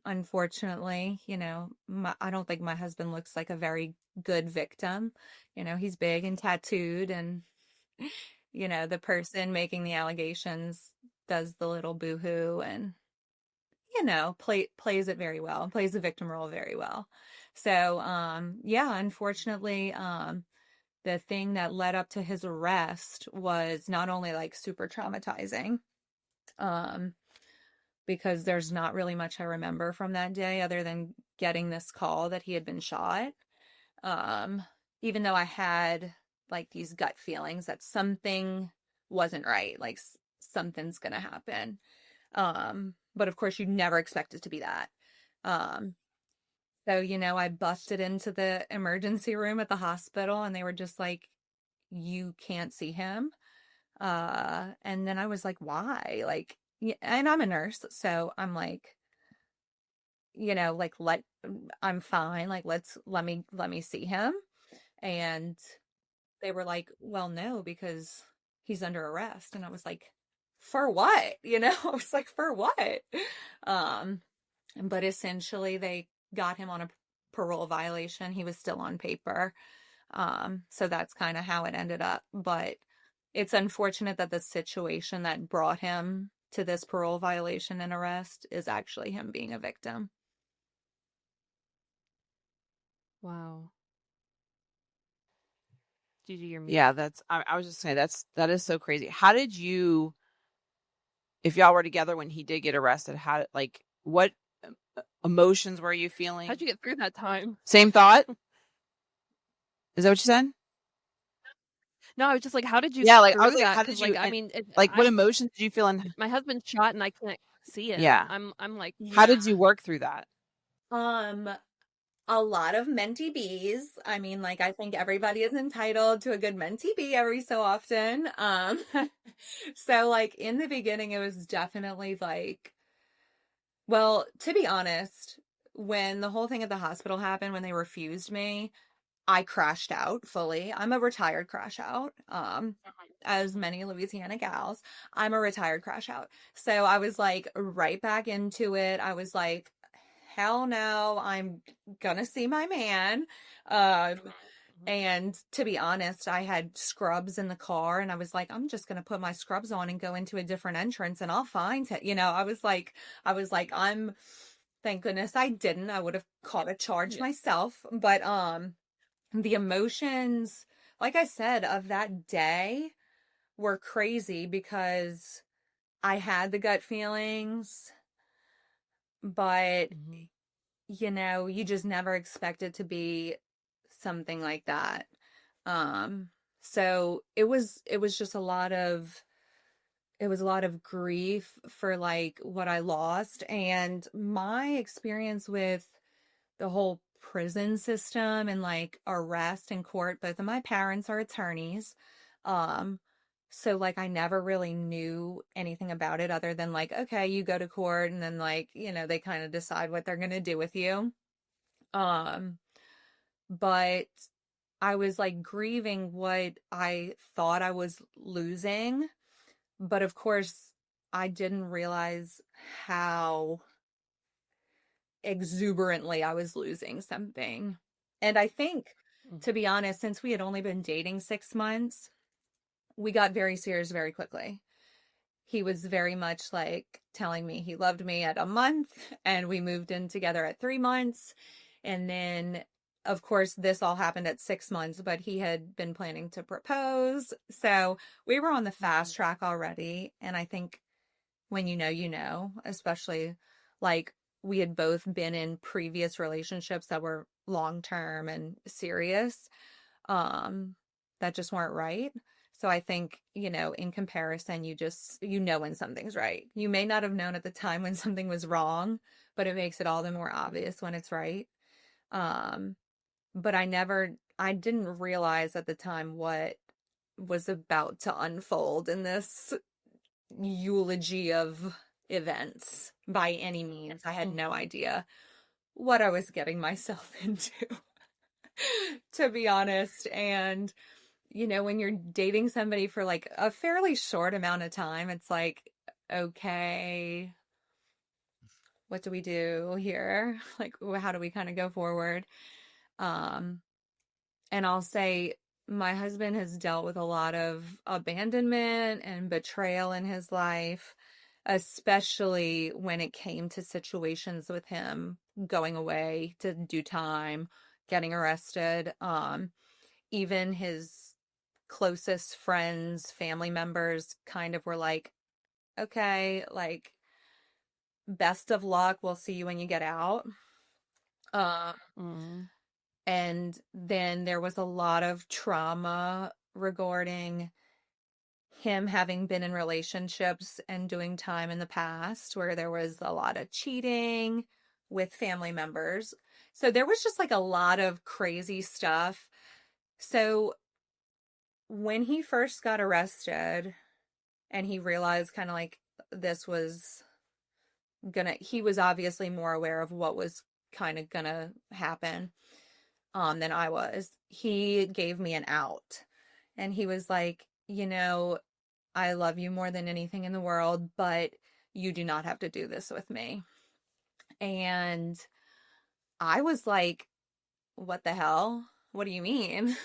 S3: unfortunately, I don't think my husband looks like a very good victim. He's big and tattooed, and, the person making the allegations does the little boohoo and, plays it very well, plays the victim role very well. So, yeah, unfortunately, the thing that led up to his arrest was not only like super traumatizing, because there's not really much I remember from that day other than getting this call that he had been shot. Even though I had like these gut feelings that something wasn't right, like something's gonna happen. But of course you never expect it to be that. So, I busted into the emergency room at the hospital and they were just like, you can't see him. And then I was like, why? Like, yeah, and I'm a nurse, so I'm like, like I'm fine. Like, let me see him. And they were like, well, no, because he's under arrest. And I was like, for what? I was like, for what? But essentially they got him on a parole violation. He was still on paper. So that's kind of how it ended up. But it's unfortunate that the situation that brought him to this parole violation and arrest is actually him being a victim.
S2: Wow. Gigi, you're mute.
S1: Yeah, I was just saying that is so crazy. How did you, if y'all were together when he did get arrested, what emotions were you feeling?
S2: How'd you get through that time?
S1: Same thought? Is that what you said?
S2: No, I was just like, how did you
S1: Yeah,
S2: get
S1: I was
S2: through
S1: like,
S2: that?
S1: how
S2: Because,
S1: did you,
S2: I
S1: and
S2: mean,
S1: what emotions did you feel in?
S2: my husband's shot and I can't see him.
S1: Yeah.
S2: I'm like,
S1: How did you work through that?
S3: A lot of mentee bees. I mean, like, I think everybody is entitled to a good mentee bee every so often. So like in the beginning, it was definitely like, well, to be honest, when the whole thing at the hospital happened, when they refused me, I crashed out fully. I'm a retired crash out. As many Louisiana gals, I'm a retired crash out. So I was like right back into it. I was like, hell no, I'm gonna see my man. And to be honest, I had scrubs in the car and I was like, I'm just gonna put my scrubs on and go into a different entrance and I'll find it. I'm thank goodness I didn't. I would have caught a charge myself. But the emotions, like I said, of that day were crazy because I had the gut feelings, but you just never expect it to be something like that. So it was just it was a lot of grief for like what I lost, and my experience with the whole prison system and like arrest and court. Both of my parents are attorneys. Um, so like I never really knew anything about it other than like, okay, you go to court and then like, they kind of decide what they're going to do with you. Um, but I was like grieving what I thought I was losing. But of course, I didn't realize how exuberantly I was losing something. And I think, to be honest, since we had only been dating 6 months, we got very serious very quickly. He was very much like telling me he loved me at a month, and we moved in together at 3 months. And then, of course, this all happened at 6 months, but he had been planning to propose. So we were on the fast track already. And I think when you know, especially like we had both been in previous relationships that were long term and serious, that just weren't right. So I think, in comparison, you know when something's right. You may not have known at the time when something was wrong, but it makes it all the more obvious when it's right. But I didn't realize at the time what was about to unfold in this eulogy of events by any means. I had no idea what I was getting myself into, to be honest. And, when you're dating somebody for like a fairly short amount of time, it's like, okay, what do we do here? Like, how do we kind of go forward? And I'll say my husband has dealt with a lot of abandonment and betrayal in his life, especially when it came to situations with him going away to do time, getting arrested. Even his closest friends, family members kind of were like, okay, like, best of luck. We'll see you when you get out. And then there was a lot of trauma regarding him having been in relationships and doing time in the past where there was a lot of cheating with family members. So there was just like a lot of crazy stuff. So when he first got arrested and he realized kind of like this was he was obviously more aware of what was kind of gonna happen than I was. He gave me an out and he was like, I love you more than anything in the world, but you do not have to do this with me. And I was like, what the hell? What do you mean?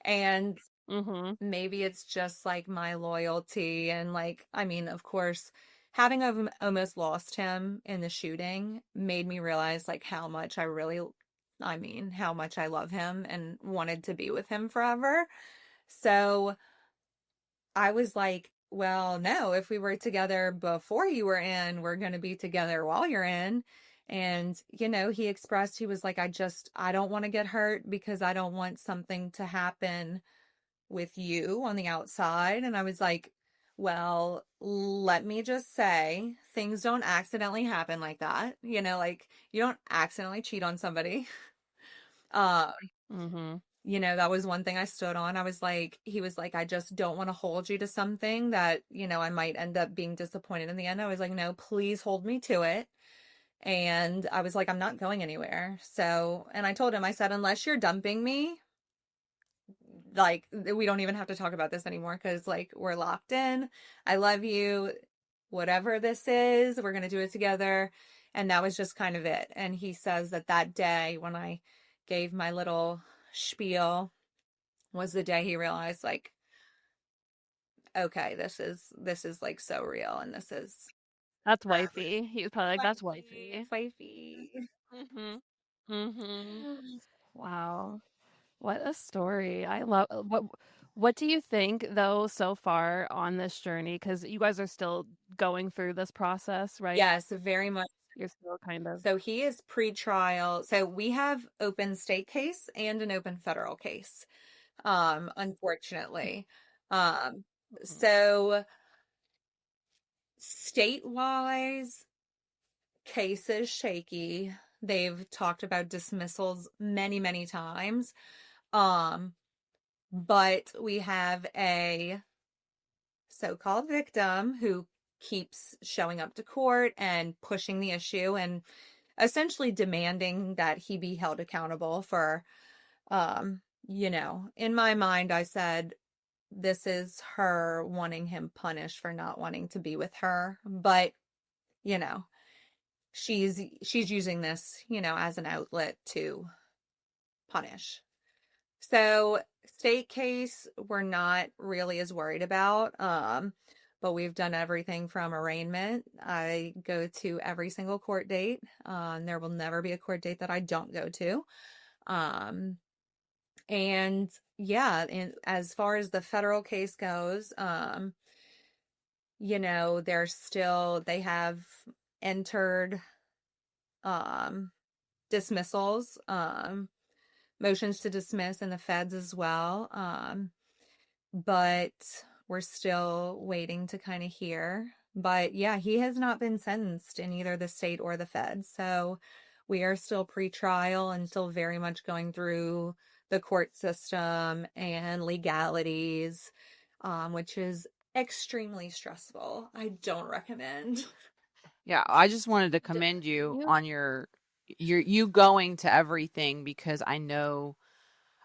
S3: And
S2: Mm-hmm.
S3: maybe it's just like my loyalty and like, I mean, of course, having almost lost him in the shooting made me realize like how much how much I love him and wanted to be with him forever. So I was like, well, no, if we were together before you were in, we're going to be together while you're in. And, he expressed, he was like, I don't want to get hurt because I don't want something to happen with you on the outside. And I was like, well, let me just say things don't accidentally happen like that. Like you don't accidentally cheat on somebody. Uh,
S2: Mm-hmm.
S3: that was one thing I stood on. He was like, I just don't want to hold you to something that, I might end up being disappointed in the end. I was like, no, please hold me to it. And I was like, I'm not going anywhere. So, and I told him, I said, unless you're dumping me, like, we don't even have to talk about this anymore because, like, we're locked in. I love you. Whatever this is, we're going to do it together. And that was just kind of it. And he says that day when I gave my little spiel was the day he realized, like, okay, this is like so real. And this is
S2: That's wifey. He was probably like, that's
S3: wifey,
S2: wifey.
S3: wifey.
S2: Mm-hmm. Mm-hmm. Wow. What a story. I love what do you think though so far on this journey? Because you guys are still going through this process, right?
S3: Yes, very much.
S2: You're still kind of
S3: So he is pre-trial. So we have open state case and an open federal case, unfortunately. Um,
S2: Mhm.
S3: so state-wise, case is shaky. They've talked about dismissals many, many times. Um, but we have a so-called victim who keeps showing up to court and pushing the issue and essentially demanding that he be held accountable for, in my mind, I said, this is her wanting him punished for not wanting to be with her. But, you know, she's using this, as an outlet to punish. So state case, we're not really as worried about. But we've done everything from arraignment. I go to every single court date. There will never be a court date that I don't go to. Um, and yeah, and as far as the federal case goes, they have entered dismissals, motions to dismiss in the feds as well. But we're still waiting to kind of hear. But yeah, he has not been sentenced in either the state or the feds. So we are still pre-trial and still very much going through the court system and legalities, which is extremely stressful. I don't recommend.
S1: Yeah, I just wanted to commend you on you going to everything because I know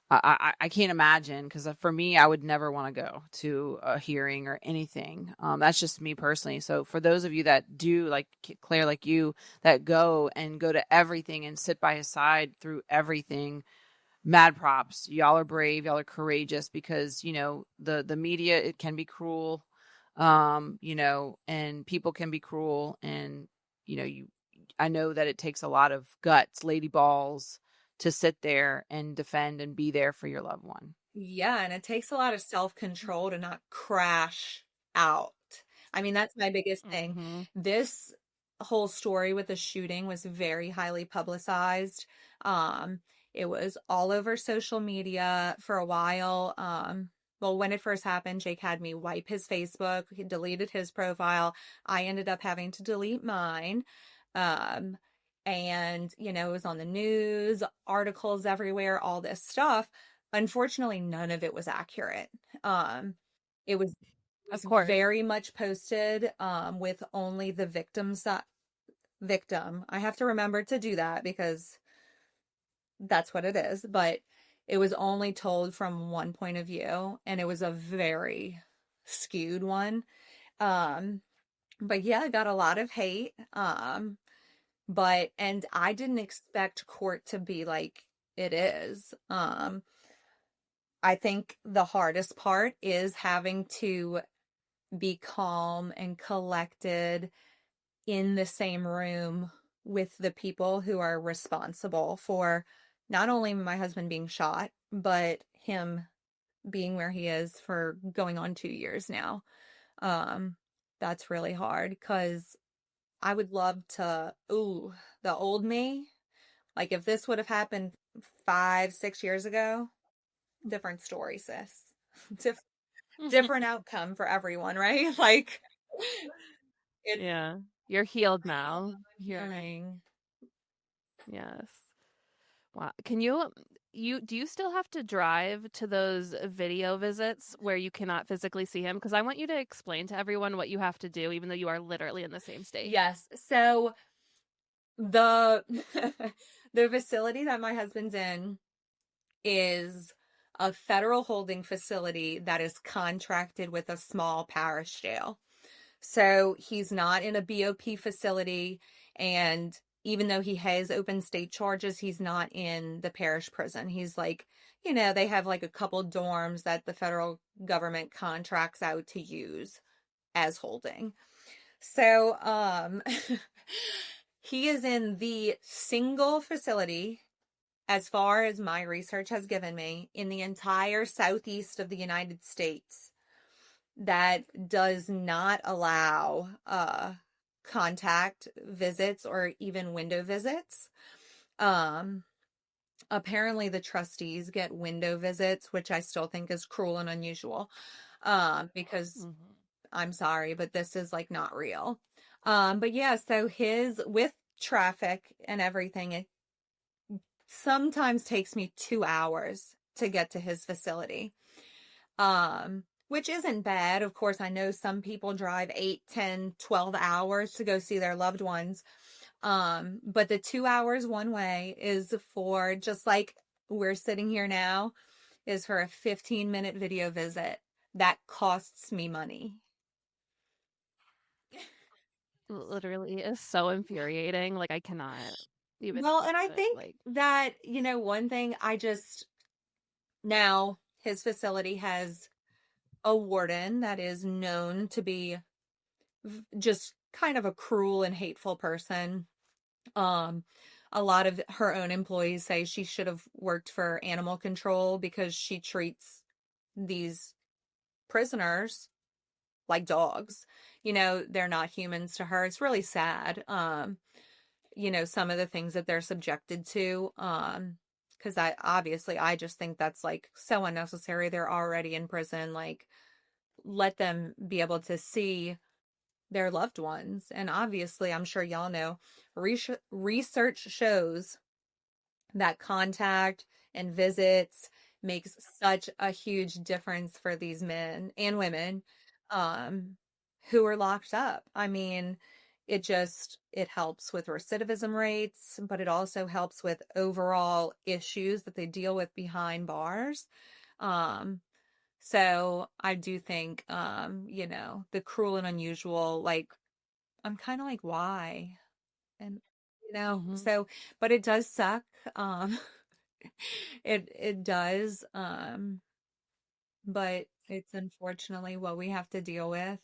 S1: I can't imagine because for me I would never want to go to a hearing or anything. That's just me personally. So for those of you that do like Claire, like you, that go to everything and sit by his side through everything, mad props. Y'all are brave. Y'all are courageous because the media, it can be cruel, and people can be cruel, and I know that it takes a lot of guts, lady balls, to sit there and defend and be there for your loved one.
S3: Yeah, and it takes a lot of self-control to not crash out. I mean, that's my biggest thing.
S2: Mm-hmm.
S3: This whole story with the shooting was very highly publicized. It was all over social media for a while. Well, when it first happened, Jake had me wipe his Facebook. He deleted his profile. I ended up having to delete mine. And, it was on the news, articles everywhere, all this stuff. Unfortunately, none of it was accurate. It was
S2: Of course.
S3: very much posted with only the victim. I have to remember to do that because that's what it is. But it was only told from one point of view, and it was a very skewed one. But yeah, I got a lot of hate. And I didn't expect court to be like it is. I think the hardest part is having to be calm and collected in the same room with the people who are responsible for not only my husband being shot, but him being where he is for going on 2 years now. Um, that's really hard because I would love to, ooh, the old me, like if this would have happened 5, 6 years ago, different story, sis. Different outcome for everyone, right? Like it's
S2: Yeah. You're healed now. You're
S3: healing.
S2: yes. Wow. Do you still have to drive to those video visits where you cannot physically see him? Because I want you to explain to everyone what you have to do, even though you are literally in the same state.
S3: Yes. So the the facility that my husband's in is a federal holding facility that is contracted with a small parish jail. So he's not in a BOP facility, and even though he has open state charges, he's not in the parish prison. He's like, they have like a couple dorms that the federal government contracts out to use as holding. So, he is in the single facility, as far as my research has given me, in the entire southeast of the United States that does not allow contact visits or even window visits. Apparently the trustees get window visits, which I still think is cruel and unusual, because I'm sorry, but this is like not real. But yeah, so with traffic and everything, it sometimes takes me 2 hours to get to his facility. Which isn't bad. Of course, I know some people drive 8, 10, 12 hours to go see their loved ones. But the 2 hours one way is for, just like we're sitting here now, is for a 15-minute video visit. That costs me money.
S2: Literally is so infuriating. Like I cannot even
S3: Well,
S2: think
S3: and I
S2: of it.
S3: think
S2: Like
S3: that, one thing now his facility has a warden that is known to be just kind of a cruel and hateful person. A lot of her own employees say she should have worked for animal control because she treats these prisoners like dogs. They're not humans to her. It's really sad. Some of the things that they're subjected to. Because I just think that's like so unnecessary. They're already in prison. Like, let them be able to see their loved ones. And obviously, I'm sure y'all know, research shows that contact and visits makes such a huge difference for these men and women who are locked up. I mean, it helps with recidivism rates, but it also helps with overall issues that they deal with behind bars. So I do think, the cruel and unusual, like, I'm kind of like, why? And, so, but it does suck. Um, it does. But it's unfortunately what we have to deal with.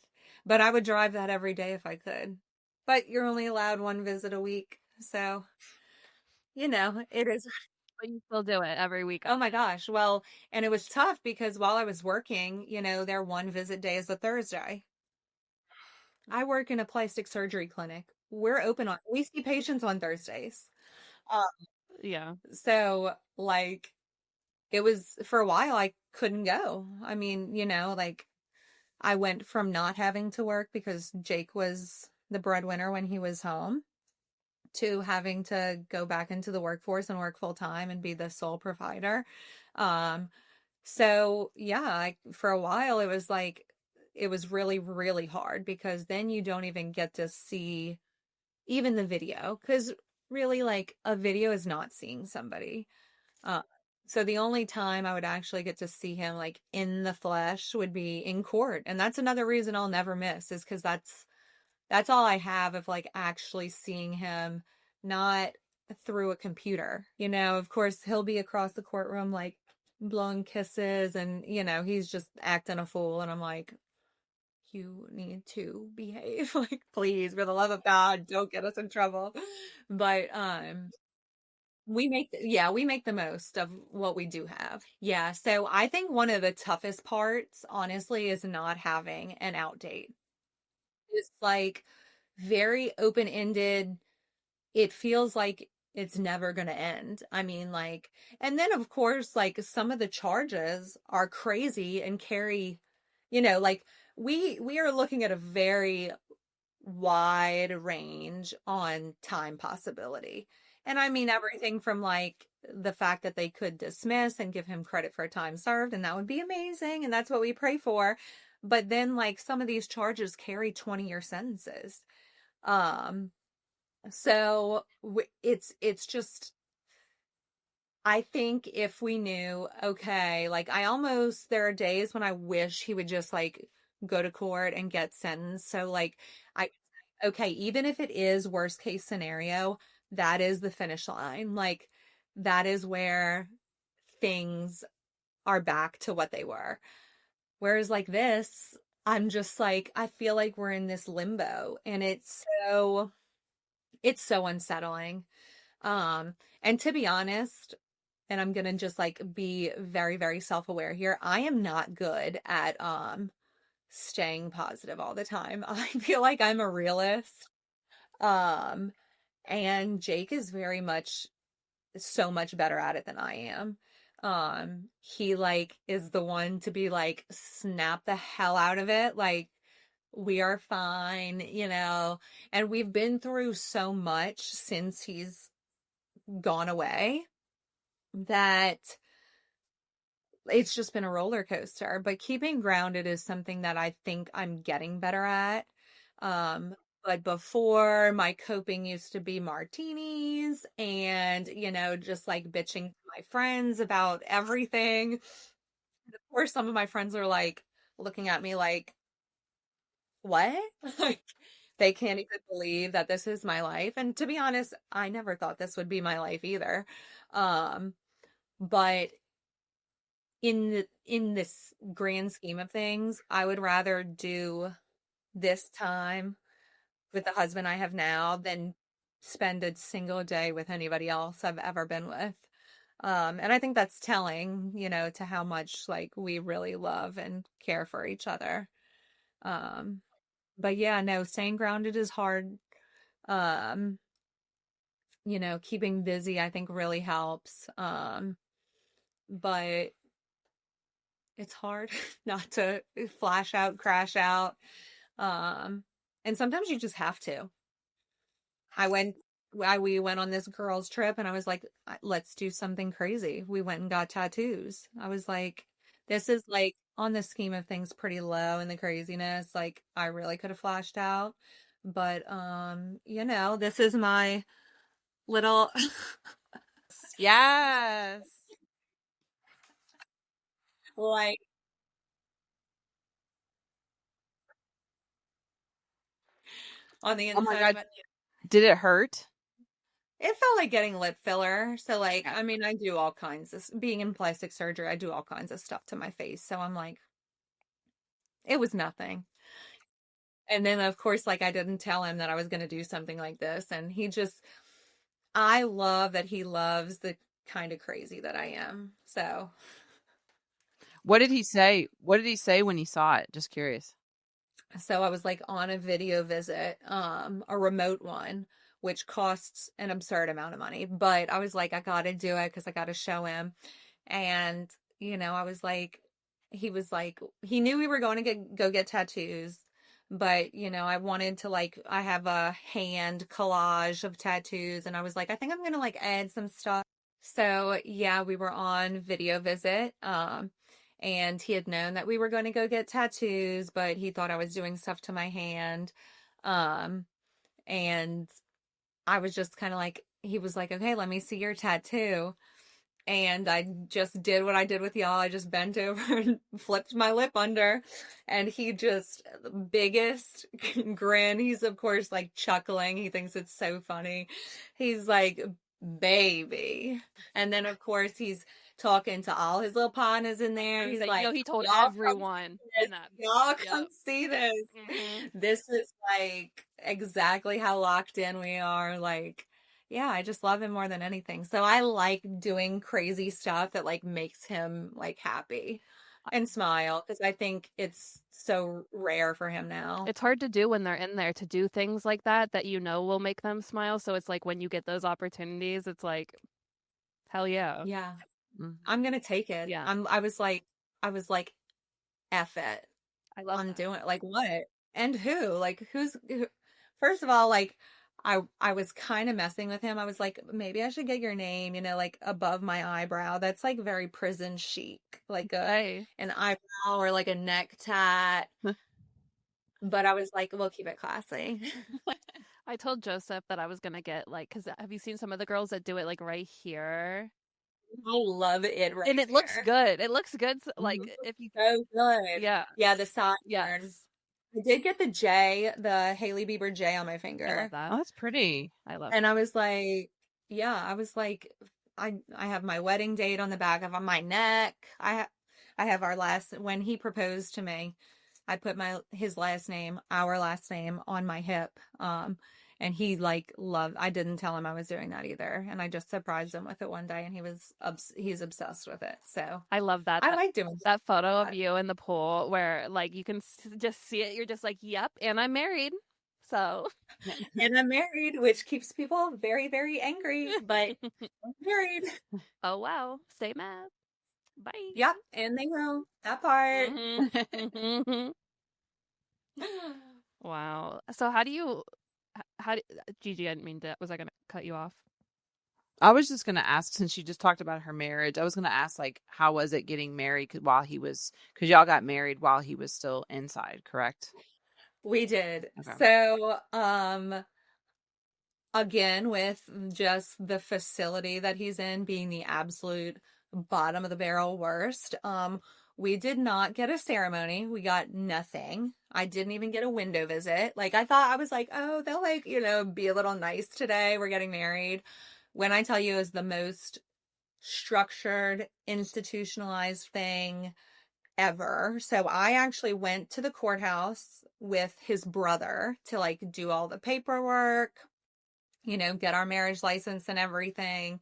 S3: But I would drive that every day if I could. But you're only allowed one visit a week. So, it is.
S2: but you still do it every week.
S3: Oh my gosh. Well, and it was tough because while I was working, their one visit day is a Thursday. I work in a plastic surgery clinic. We see patients on Thursdays. Um,
S2: Yeah.
S3: so like it was for a while I couldn't go. I mean, like I went from not having to work because Jake was the breadwinner when he was home to having to go back into the workforce and work full time and be the sole provider. So yeah, for a while it was really, really hard because then you don't even get to see even the video because really like a video is not seeing somebody. So the only time I would actually get to see him like in the flesh would be in court. And that's another reason I'll never miss is because that's all I have of like actually seeing him, not through a computer. Of course he'll be across the courtroom like blowing kisses, and he's just acting a fool, and I'm like, you need to behave. Like, please, for the love of God, don't get us in trouble. But we make the most of what we do have. Yeah, so I think one of the toughest parts, honestly, is not having an out date. It's like very open-ended. It feels like it's never going to end. I mean, like, and then of course, like some of the charges are crazy and carry, like we are looking at a very wide range on time possibility. And I mean everything from like the fact that they could dismiss and give him credit for time served, and that would be amazing, and that's what we pray for. But then like some of these charges carry 20-year sentences. Um so it's just, I think if we knew, okay, like there are days when I wish he would just like go to court and get sentenced. So like I okay, even if it is worst case scenario, that is the finish line. Like that is where things are back to what they were. Whereas like this, I'm just like, I feel like we're in this limbo, and it's so unsettling. And to be honest, and I'm gonna just like be very, very self-aware here, I am not good at staying positive all the time. I feel like I'm a realist. Um, and Jake is very much so much better at it than I am. He like is the one to be like, snap the hell out of it. Like, we are fine, and we've been through so much since he's gone away that it's just been a roller coaster. But keeping grounded is something that I think I'm getting better at. Um, but before, my coping used to be martinis and, just like bitching to my friends about everything. Of course, some of my friends are like looking at me like, what? Like, they can't even believe that this is my life. And to be honest, I never thought this would be my life either. But in this grand scheme of things, I would rather do this time with the husband I have now than spend a single day with anybody else I've ever been with. And I think that's telling, to how much like we really love and care for each other. Um, but yeah, no, staying grounded is hard. Um, keeping busy, I think really helps. But it's hard not to flash out, crash out. And sometimes you just have to. We went on this girls trip, and I was like, let's do something crazy. We went and got tattoos. I was like, this is like on the scheme of things pretty low in the craziness. Like, I really could have flashed out, but this is my little
S1: Yes.
S3: like on the
S1: Oh my
S3: inside of
S1: God.
S3: it.
S1: Did it hurt?
S3: It felt like getting lip filler. So like,
S1: Yeah.
S3: I mean, I do all kinds of, being in plastic surgery, I do all kinds of stuff to my face. So I'm like, it was nothing. And then of course, like, I didn't tell him that I was going to do something like this. And I love that he loves the kind of crazy that I am. So
S1: What did he say? What did he say when he saw it? Just curious.
S3: I was like on a video visit, a remote one, which costs an absurd amount of money. But I was like, I got to do it because I got to show him. And, I was like, he was like, he knew we were going to go get tattoos. But, I wanted to like, I have a hand collage of tattoos. And I was like, I think I'm going to like add some stuff. So yeah, we were on video visit. And he had known that we were going to go get tattoos, but he thought I was doing stuff to my hand. And I was just kind of like, he was like, okay, let me see your tattoo. And I just did what I did with y'all. I just bent over and flipped my lip under. And he just, biggest grin. He's, of course, like chuckling. He thinks it's so funny. He's like, baby. And then, of course, he's talking to all his little partners in there. He's like,
S2: he told
S3: y'all come
S2: everyone
S3: see
S2: in
S3: this.
S2: that.
S3: Y'all
S2: Yep.
S3: come see this.
S2: Mhm.
S3: This is like exactly how locked in we are. Like, yeah, I just love him more than anything. So I like doing crazy stuff that like makes him like happy and smile, because I think it's so rare for him now.
S2: It's hard to do when they're in there, to do things like that will make them smile. So it's like when you get those opportunities, it's like, hell yeah.
S3: Yeah,
S1: Mhm.
S3: I'm gonna take it.
S2: Yeah.
S3: I was like, F it.
S2: I love
S3: I'm
S2: that.
S3: doing it. Like, what? And who? Like, first of all, like, I was kind of messing with him. I was like, maybe I should get your name, like above my eyebrow. That's like very prison chic, like
S2: Hey.
S3: an eyebrow or like a neck tat. But I was like, we'll keep it classy.
S2: I told Joseph that I was gonna get like, because have you seen some of the girls that do it like right here?
S3: I love it right
S2: And it looks
S3: there.
S2: good. It looks good. Like
S3: Mhm.
S2: if you,
S3: So good.
S2: yeah,
S3: Yeah, the sideburns.
S2: yes,
S3: I did get the Hailey Bieber J on my
S2: I
S3: finger.
S2: love that.
S1: Oh, that's pretty.
S2: I love.
S3: And I was like, I have my wedding date on the back of my neck. I have when he proposed to me, I put our last name on my hip. And he like loved, I didn't tell him I was doing that either. And I just surprised him with it one day, and he's obsessed with it. So
S2: I love that.
S3: I like doing
S2: that photo of you in the pool where like you can just see it. You're just like, yep, and I'm married. So
S3: and I'm married, which keeps people very, very angry, but I'm married.
S2: oh wow, stay mad. Bye.
S3: Yep. And they will. That part.
S2: Mhm. Wow. So Gigi, I didn't mean to, was I gonna cut you off?
S1: I was just going to ask, since you just talked about her marriage, I was going to ask, like, how was it getting married because y'all got married while he was still inside, correct?
S3: We did.
S1: Okay.
S3: So, again, with just the facility that he's in being the absolute bottom of the barrel worst, we did not get a ceremony. We got nothing. I didn't even get a window visit. Like, I was like, oh, they'll like, be a little nice today. We're getting married. When I tell you, is the most structured, institutionalized thing ever. So I actually went to the courthouse with his brother to like do all the paperwork, get our marriage license and everything.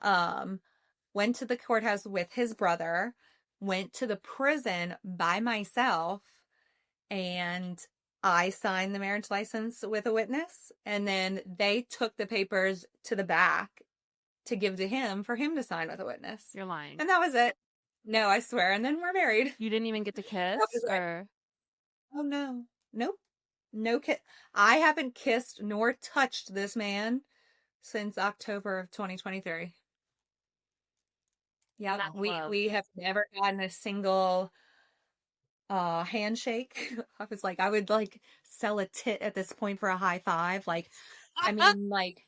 S3: Went to the courthouse with his brother, went to the prison by myself, and I signed the marriage license with a witness, and then they took the papers to the back to give to him for him to sign with a witness.
S2: You're lying.
S3: And that was it. No, I swear. And then we're married.
S2: You didn't even get to kiss,
S3: was it.
S2: or
S3: Oh, no. Nope. No kiss. I haven't kissed nor touched this man since October of 2023. Yeah,
S2: Not love.
S3: we have never gotten a single handshake. I was like, I would like sell a tit at this point for a high five. Like, I mean, like,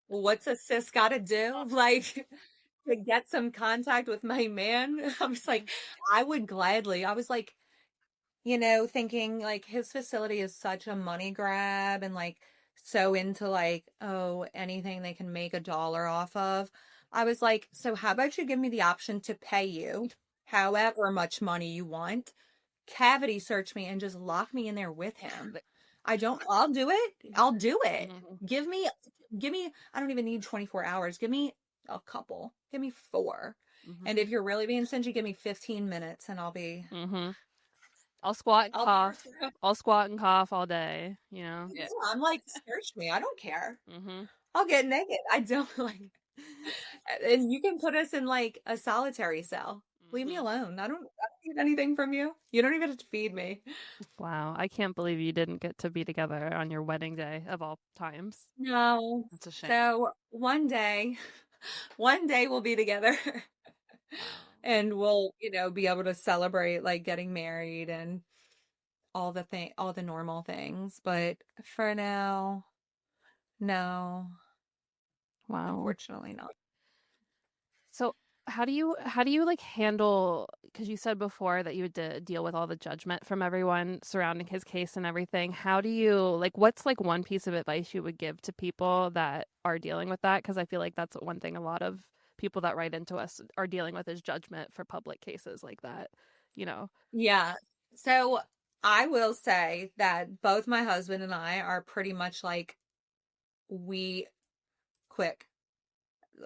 S3: what's a sis got to do? Like, to get some contact with my man. I was like, I would gladly. I was like, thinking like his facility is such a money grab and like so into like, oh, anything they can make a dollar off of. I was like, so how about you give me the option to pay you however much money you want, cavity search me, and just lock me in there with him. I'll do it. I'll do it.
S2: Mhm.
S3: Give me, I don't even need 24 hours. Give me a couple. Give me 4.
S2: Mhm.
S3: And if you're really being stingy, give me 15 minutes and I'll be.
S2: I'll squat and
S3: I'll
S2: cough.
S3: be through.
S2: I'll squat and cough all day.
S3: Yeah, I'm like, search me. I don't care.
S2: Mm-hmm.
S3: I'll get naked. I don't like. And you can put us in like a solitary cell. Leave me alone. I don't need anything from you. You don't even have to feed me.
S2: Wow, I can't believe you didn't get to be together on your wedding day of all times.
S3: No.
S1: That's a shame.
S3: So one day we'll be together. And we'll, be able to celebrate like getting married and all the normal things. But for now, no.
S2: Wow.
S3: Unfortunately not.
S2: So how do you like handle, because you said before that you had to deal with all the judgment from everyone surrounding his case and everything. How do you like, what's like one piece of advice you would give to people that are dealing with that? Because I feel like that's one thing a lot of people that write into us are dealing with is judgment for public cases like that, you know.
S3: Yeah. So I will say that both my husband and I are pretty much like, we quick.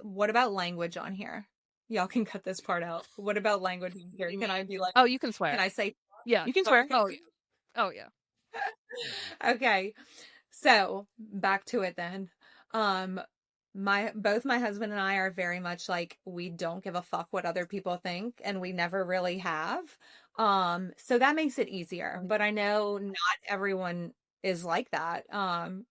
S3: What about language on here? Y'all can cut this part out. What about language on here? Can I be like,
S2: Oh, you can
S3: can
S2: swear.
S3: I say,
S2: Yeah.
S1: You can swear.
S2: Oh yeah.
S3: okay. So back to it then. Um, both my husband and I are very much like, we don't give a fuck what other people think, and we never really have. So that makes it easier. But I know not everyone is like that.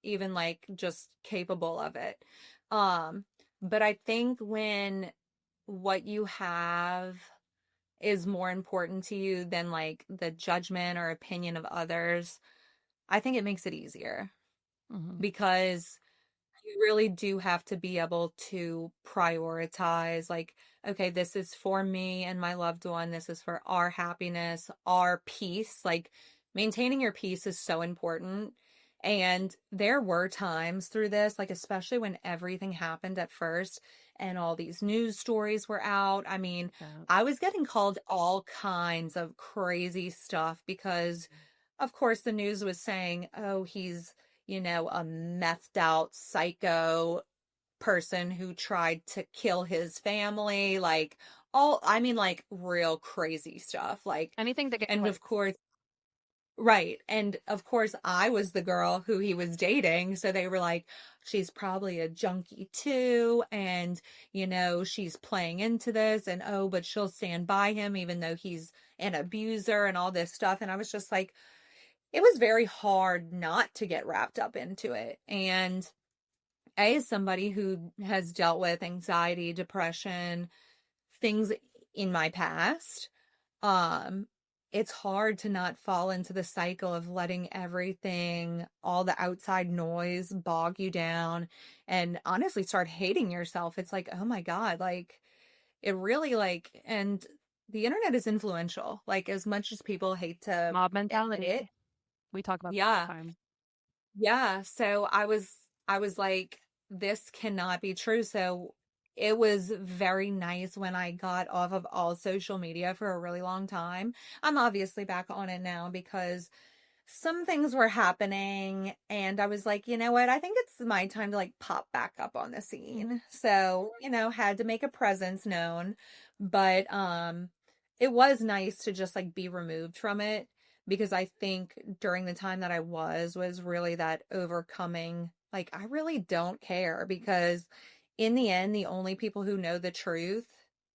S3: Even like just capable of it. But I think when what you have is more important to you than like the judgment or opinion of others, I think it makes it easier,
S2: Mm-hmm.
S3: because you really do have to be able to prioritize, like, okay, this is for me and my loved one. This is for our happiness, our peace. Like, maintaining your peace is so important. And there were times through this, like, especially when everything happened at first and all these news stories were out. I mean,
S2: Yeah.
S3: I was getting called all kinds of crazy stuff because, of course, the news was saying, oh, he's, a methed out psycho person who tried to kill his family. Like, like real crazy stuff. Like,
S2: Anything to get
S3: and
S2: clicks.
S3: of course, right. And of course, I was the girl who he was dating. So they were like, she's probably a junkie too. And, she's playing into this, and, oh, but she'll stand by him even though he's an abuser and all this stuff. And I was just like, it was very hard not to get wrapped up into it. And as somebody who has dealt with anxiety, depression, things in my past, it's hard to not fall into the cycle of letting everything, all the outside noise, bog you down and honestly start hating yourself. It's like, oh my God, like, it really, like, and the internet is influential. Like, as much as people hate to
S2: Mob
S3: admit
S2: mentality.
S3: it.
S2: We talk about that all
S3: Yeah.
S2: the time.
S3: Yeah. So I was like, this cannot be true. So it was very nice when I got off of all social media for a really long time. I'm obviously back on it now because some things were happening, and I was like, you know what? I think it's my time to like pop back up on the scene. So, had to make a presence known, but it was nice to just like be removed from it, because I think during the time that I was really that overcoming, like, I really don't care, because in the end, the only people who know the truth,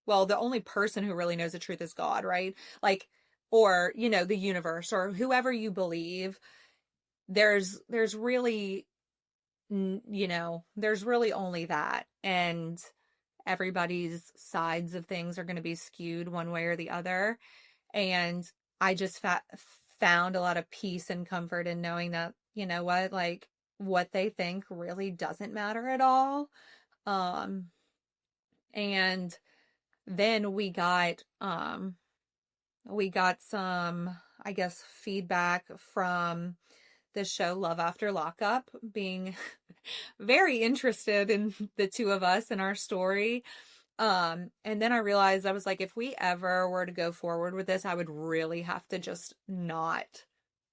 S3: well, the only person who really knows the truth is God, right? Like, or, the universe, or whoever you believe. There's really, there's really only that. And everybody's sides of things are going to be skewed one way or the other. And I just found a lot of peace and comfort in knowing that, like, what they think really doesn't matter at all. And then we got some, I guess, feedback from the show Love After Lockup, being very interested in the two of us and our story. And then I realized, I was like, if we ever were to go forward with this, I would really have to just not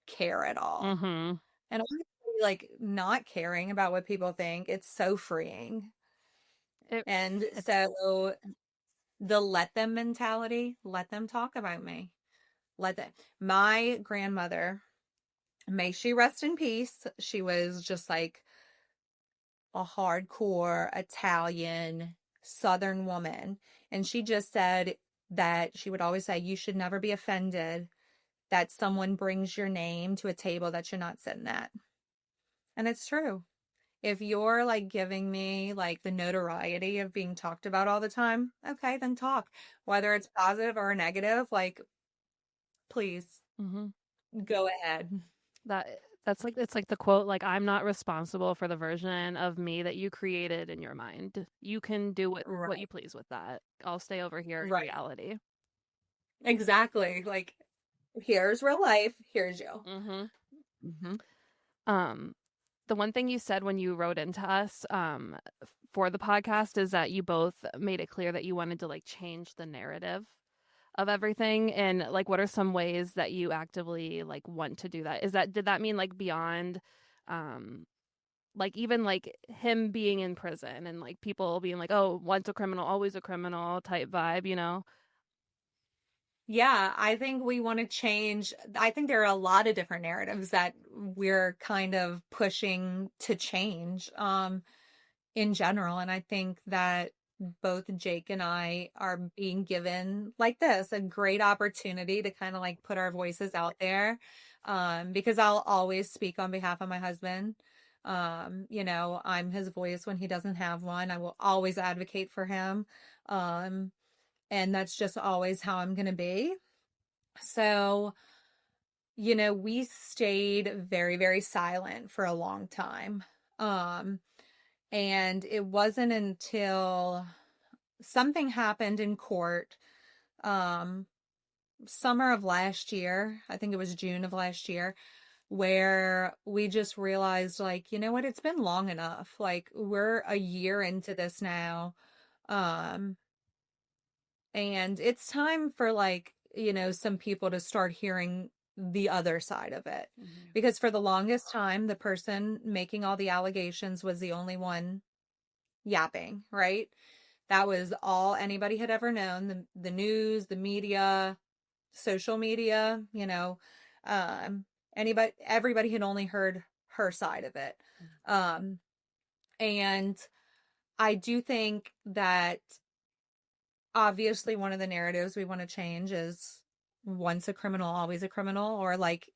S3: care at all.
S2: Mm-hmm.
S3: And honestly, like, not caring about what people think, it's so freeing. So the let them mentality, let them talk about me. My grandmother, may she rest in peace, she was just like a hardcore Italian Southern woman. And she just said that she would always say, you should never be offended that someone brings your name to a table that you're not sitting at. And it's true. If you're like giving me like the notoriety of being talked about all the time, okay, then talk. Whether it's positive or negative, like, please go ahead.
S2: That's like, it's like the quote, like, I'm not responsible for the version of me that you created in your mind. You can do what you please with that. I'll stay over here in reality.
S3: Exactly. Like, here's real life. Here's you.
S2: Mm-hmm. the one thing you said when you wrote into us for the podcast is that you both made it clear that you wanted to like change the narrative of everything. And like, what are some ways that you actively like want to do that? Did that mean like beyond like even like him being in prison and like people being like, oh, once a criminal, always a criminal type vibe, you know?
S3: Yeah, I think we want to change. I think there are a lot of different narratives that we're kind of pushing to change in general. And I think that both Jake and I are being given like this a great opportunity to kind of like put our voices out there, because I'll always speak on behalf of my husband. You know, I'm his voice when he doesn't have one. I will always advocate for him. And that's just always how I'm going to be. So, you know, we stayed very, very silent for a long time. And it wasn't until something happened in court, summer of last year, I think it was June of last year, where we just realized, like, you know what, it's been long enough. Like, we're a year into this now. And it's time for, like, you know, some people to start hearing the other side of it.
S1: Mm-hmm.
S3: Because for the longest time, the person making all the allegations was the only one yapping, right? That was all anybody had ever known. The news, the media, social media, you know, everybody had only heard her side of it. And I do think that obviously one of the narratives we want to change is once a criminal, always a criminal, or like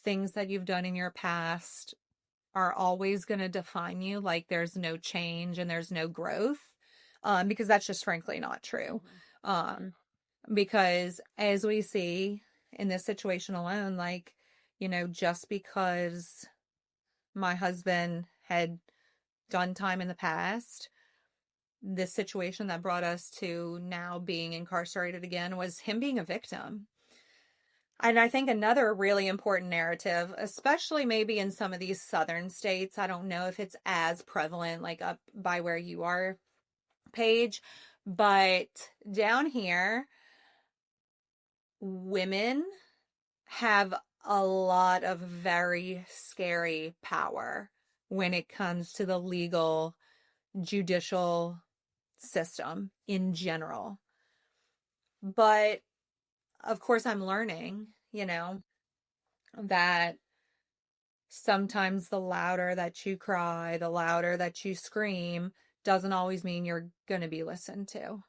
S3: things that you've done in your past are always going to define you. Like there's no change and there's no growth, because that's just frankly not true. Because as we see in this situation alone, like, you know, just because my husband had done time in the past, this situation that brought us to now being incarcerated again was him being a victim. And I think another really important narrative, especially maybe in some of these southern states, I don't know if it's as prevalent like up by where you are, Paige, but down here, women have a lot of very scary power when it comes to the legal, judicial system in general. But of course, I'm learning, you know, that sometimes the louder that you cry, the louder that you scream, doesn't always mean you're going to be listened to.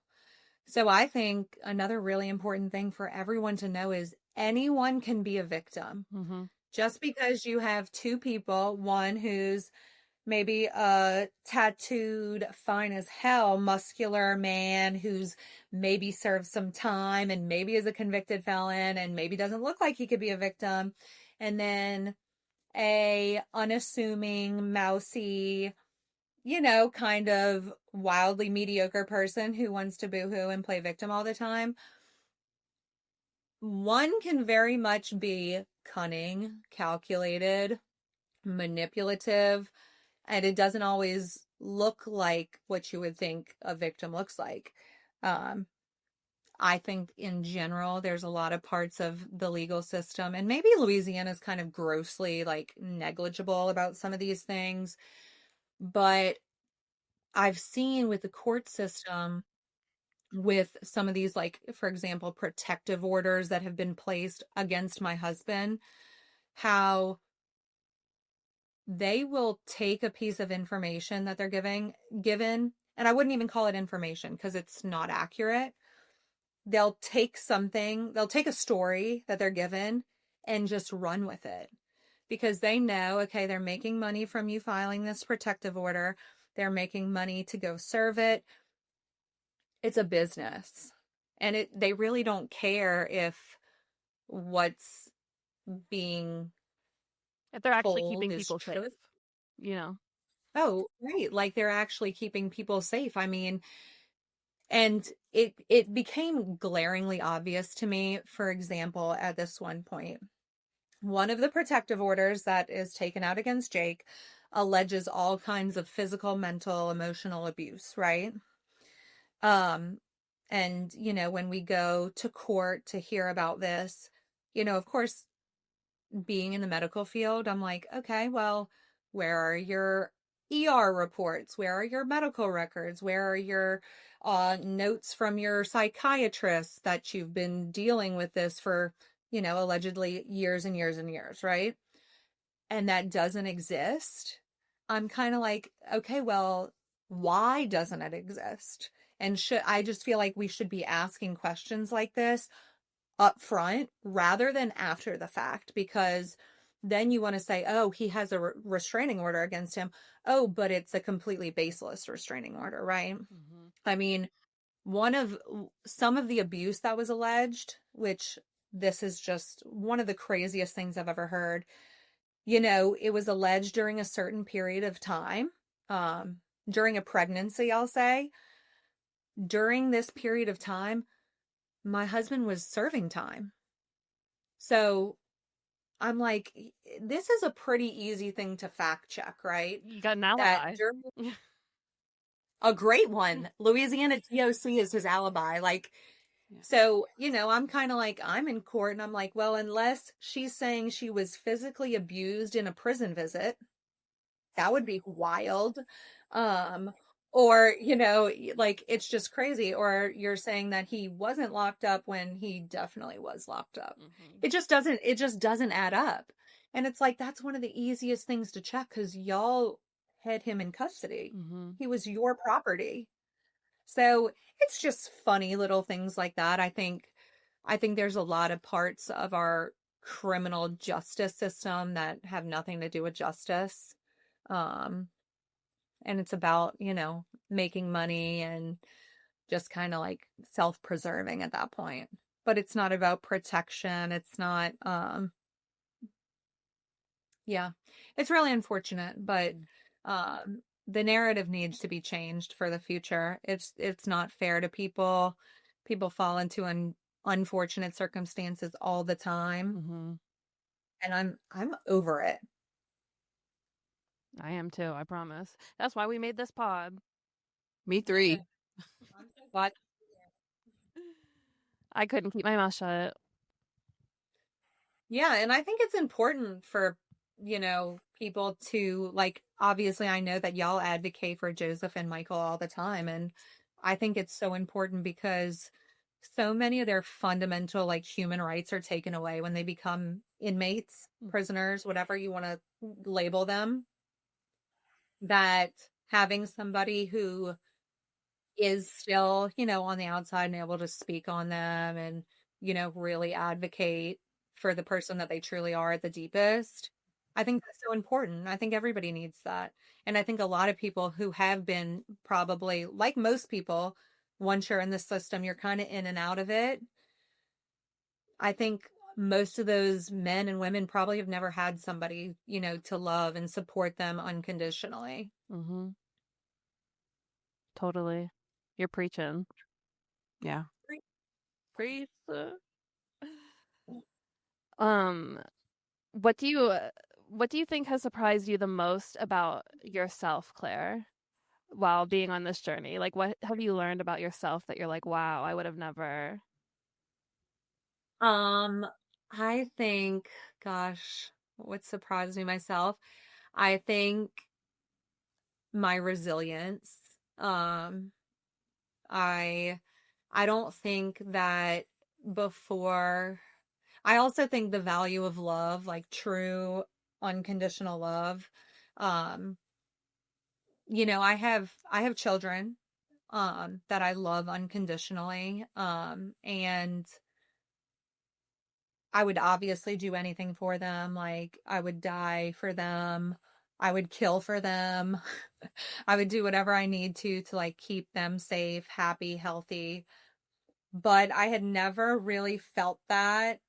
S3: So I think another really important thing for everyone to know is anyone can be a victim.
S2: Mm-hmm.
S3: Just because you have two people, one who's maybe a tattooed, fine as hell, muscular man who's maybe served some time and maybe is a convicted felon and maybe doesn't look like he could be a victim. And then a unassuming, mousy, you know, kind of wildly mediocre person who wants to boohoo and play victim all the time. One can very much be cunning, calculated, manipulative, and it doesn't always look like what you would think a victim looks like. I think in general, there's a lot of parts of the legal system, and maybe Louisiana is kind of grossly like negligible about some of these things. But I've seen with the court system, with some of these, like, for example, protective orders that have been placed against my husband, how they will take a piece of information that they're given, and I wouldn't even call it information because it's not accurate. They'll take a story that they're given and just run with it because they know, okay, they're making money from you filing this protective order. They're making money to go serve it. It's a business. And they really don't care if what's being
S2: If they're actually
S3: told
S2: keeping
S3: is
S2: people
S3: true.
S2: safe, you know?
S3: Oh, right. Like they're actually keeping people safe. I mean, and it became glaringly obvious to me, for example, at this one point, one of the protective orders that is taken out against Jake alleges all kinds of physical, mental, emotional abuse, right? Um, and, you know, when we go to court to hear about this, you know, of course, being in the medical field, I'm like, okay, well, where are your ER reports? Where are your medical records? Where are your notes from your psychiatrist that you've been dealing with this for, you know, allegedly years and years and years, right? And that doesn't exist. I'm kind of like, okay, well, why doesn't it exist? And I just feel like we should be asking questions like this up front rather than after the fact, because then you want to say, oh, he has a restraining order against him. Oh, but it's a completely baseless restraining order, right?
S2: Mm-hmm.
S3: I mean, some of the abuse that was alleged, which this is just one of the craziest things I've ever heard. You know, it was alleged during a certain period of time, during a pregnancy, I'll say. During this period of time, my husband was serving time. So I'm like, this is a pretty easy thing to fact check, right?
S2: You got an
S3: That
S2: alibi.
S3: a great one. Louisiana TOC is his alibi. Like,
S1: Yeah.
S3: so, you know, I'm kind of like, I'm in court and I'm like, well, unless she's saying she was physically abused in a prison visit, that would be wild. Or, you know, like it's just crazy. Or you're saying that he wasn't locked up when he definitely was locked up.
S2: Mm-hmm.
S3: It just doesn't add up. And it's like, that's one of the easiest things to check because y'all had him in custody.
S2: Mm-hmm.
S3: He was your property. So it's just funny little things like that. I think there's a lot of parts of our criminal justice system that have nothing to do with justice. And it's about, you know, making money and just kind of like self-preserving at that point. But it's not about protection. It's not, yeah, it's really unfortunate, but the narrative needs to be changed for the future. It's not fair to people. People fall into unfortunate circumstances all the time,
S2: Mm-hmm.
S3: and I'm over it.
S2: I am too, I promise. That's why we made this pod.
S1: Me three.
S3: But
S2: I couldn't keep my mouth shut.
S3: yeah, and I think it's important for, you know, people to like, obviously I know that y'all advocate for Joseph and Michael all the time, and I think it's so important because so many of their fundamental like human rights are taken away when they become inmates, prisoners, whatever you want to label them, that having somebody who is still, you know, on the outside and able to speak on them and, you know, really advocate for the person that they truly are at the deepest. I think that's so important. I think everybody needs that. And I think a lot of people who have been probably, like most people, once you're in the system, you're kind of in and out of it. I think most of those men and women probably have never had somebody, you know, to love and support them unconditionally.
S2: Mm-hmm. Totally. You're preaching.
S1: Yeah.
S2: Preach. Um, what do you think has surprised you the most about yourself, Claire, while being on this journey? Like, what have you learned about yourself that you're like, wow, I would have never.
S3: I think, gosh, what surprised me myself? I think my resilience. I I don't think that before. I also think the value of love, like true unconditional love. Um, you know, I have children that I love unconditionally. And I would obviously do anything for them. Like I would die for them. I would kill for them. I would do whatever I need to like keep them safe, happy, healthy. But I had never really felt that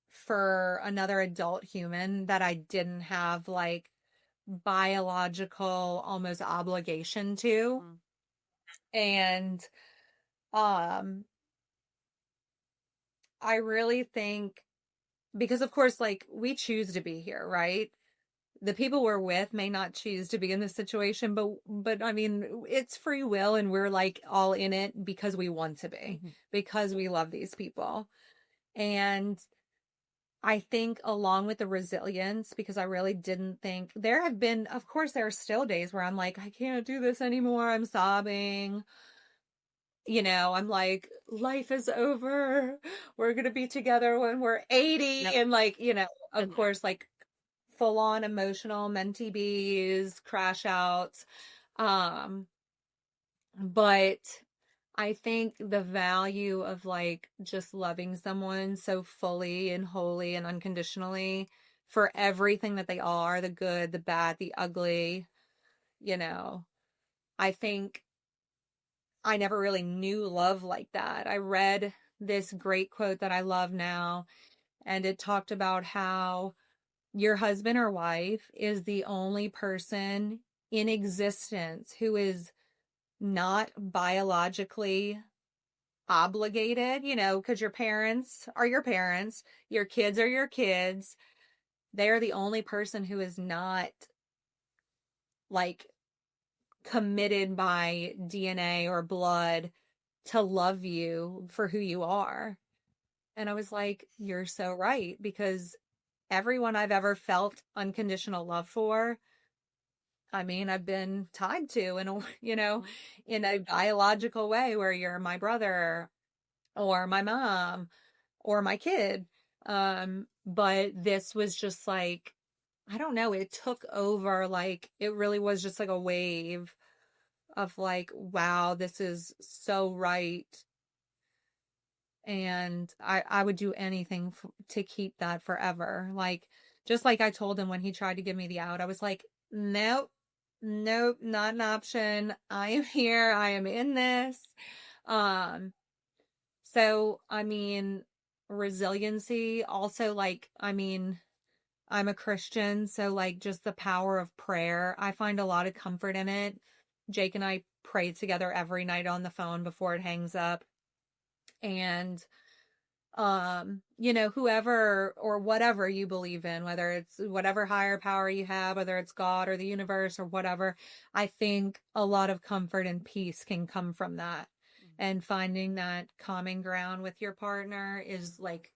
S3: for another adult human that I didn't have like biological almost obligation to.
S2: Mm.
S3: And um I really think because of course like we choose to be here, right? the people we're with may not choose to be in this situation, but I mean, it's free will, and we're like all in it because we want to be, because we love these people. And I think along with the resilience, because I really didn't think there have been, of course, there are still days where I'm like, I can't do this anymore. I'm sobbing. I'm like, life is over. We're going to be together when we're 80.
S2: Yep.
S3: And like, of course, like full on emotional mentee bees, crash outs. But I think the value of like just loving someone so fully and wholly and unconditionally for everything that they are, the good, the bad, the ugly, I think I never really knew love like that. I read this great quote that I love now, and it talked about how your husband or wife is the only person in existence who is not biologically obligated, because your parents are your parents, your kids are your kids. They are the only person who is not like committed by DNA or blood to love you for who you are. And I was like, you're so right, because everyone I've ever felt unconditional love for, I mean, I've been tied to in a biological way, where you're my brother or my mom or my kid. But this was just like, I don't know, it took over. Like, it really was just like a wave of like, wow, this is so right. And I would do anything to keep that forever. Like, just like I told him when he tried to give me the out, I was like, nope, not an option. I am here. I am in this. So, I mean, resiliency also, like, I mean, I'm a Christian, so like just the power of prayer, I find a lot of comfort in it. Jake and I pray together every night on the phone before it hangs up. And whoever or whatever you believe in, whether it's whatever higher power you have, whether it's God or the universe or whatever, I think a lot of comfort and peace can come from that. And finding that common ground with your partner is like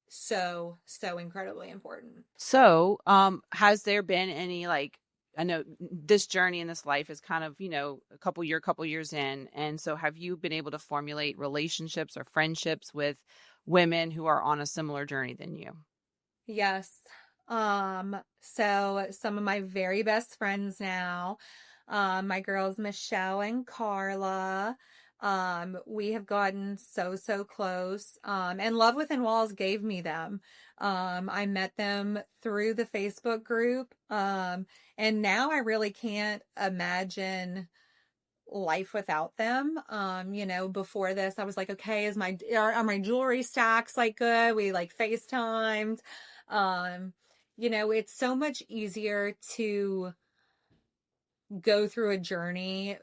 S3: so incredibly important.
S1: So, has there been any, like, I know this journey in this life is kind of, a couple years in. And so have you been able to formulate relationships or friendships with women who are on a similar journey than you?
S3: Yes. So some of my very best friends now, my girls, Michelle and Carla, we have gotten so close. And Love Within Walls gave me them. I met them through the Facebook group. And now I really can't imagine life without them. Before this, I was like, okay, are my jewelry stacks like good? We like FaceTimed. It's so much easier to go through a journey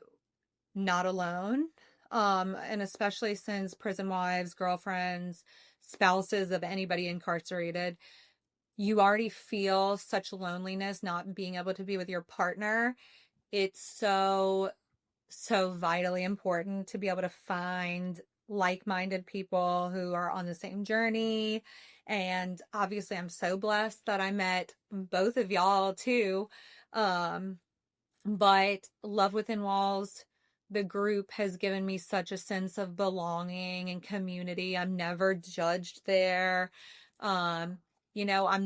S3: not alone. And especially since prison wives, girlfriends, spouses of anybody incarcerated, you already feel such loneliness not being able to be with your partner. It's so vitally important to be able to find like-minded people who are on the same journey. And obviously I'm so blessed that I met both of y'all too. But Love Within Walls, the group, has given me such a sense of belonging and community. I'm never judged there. I'm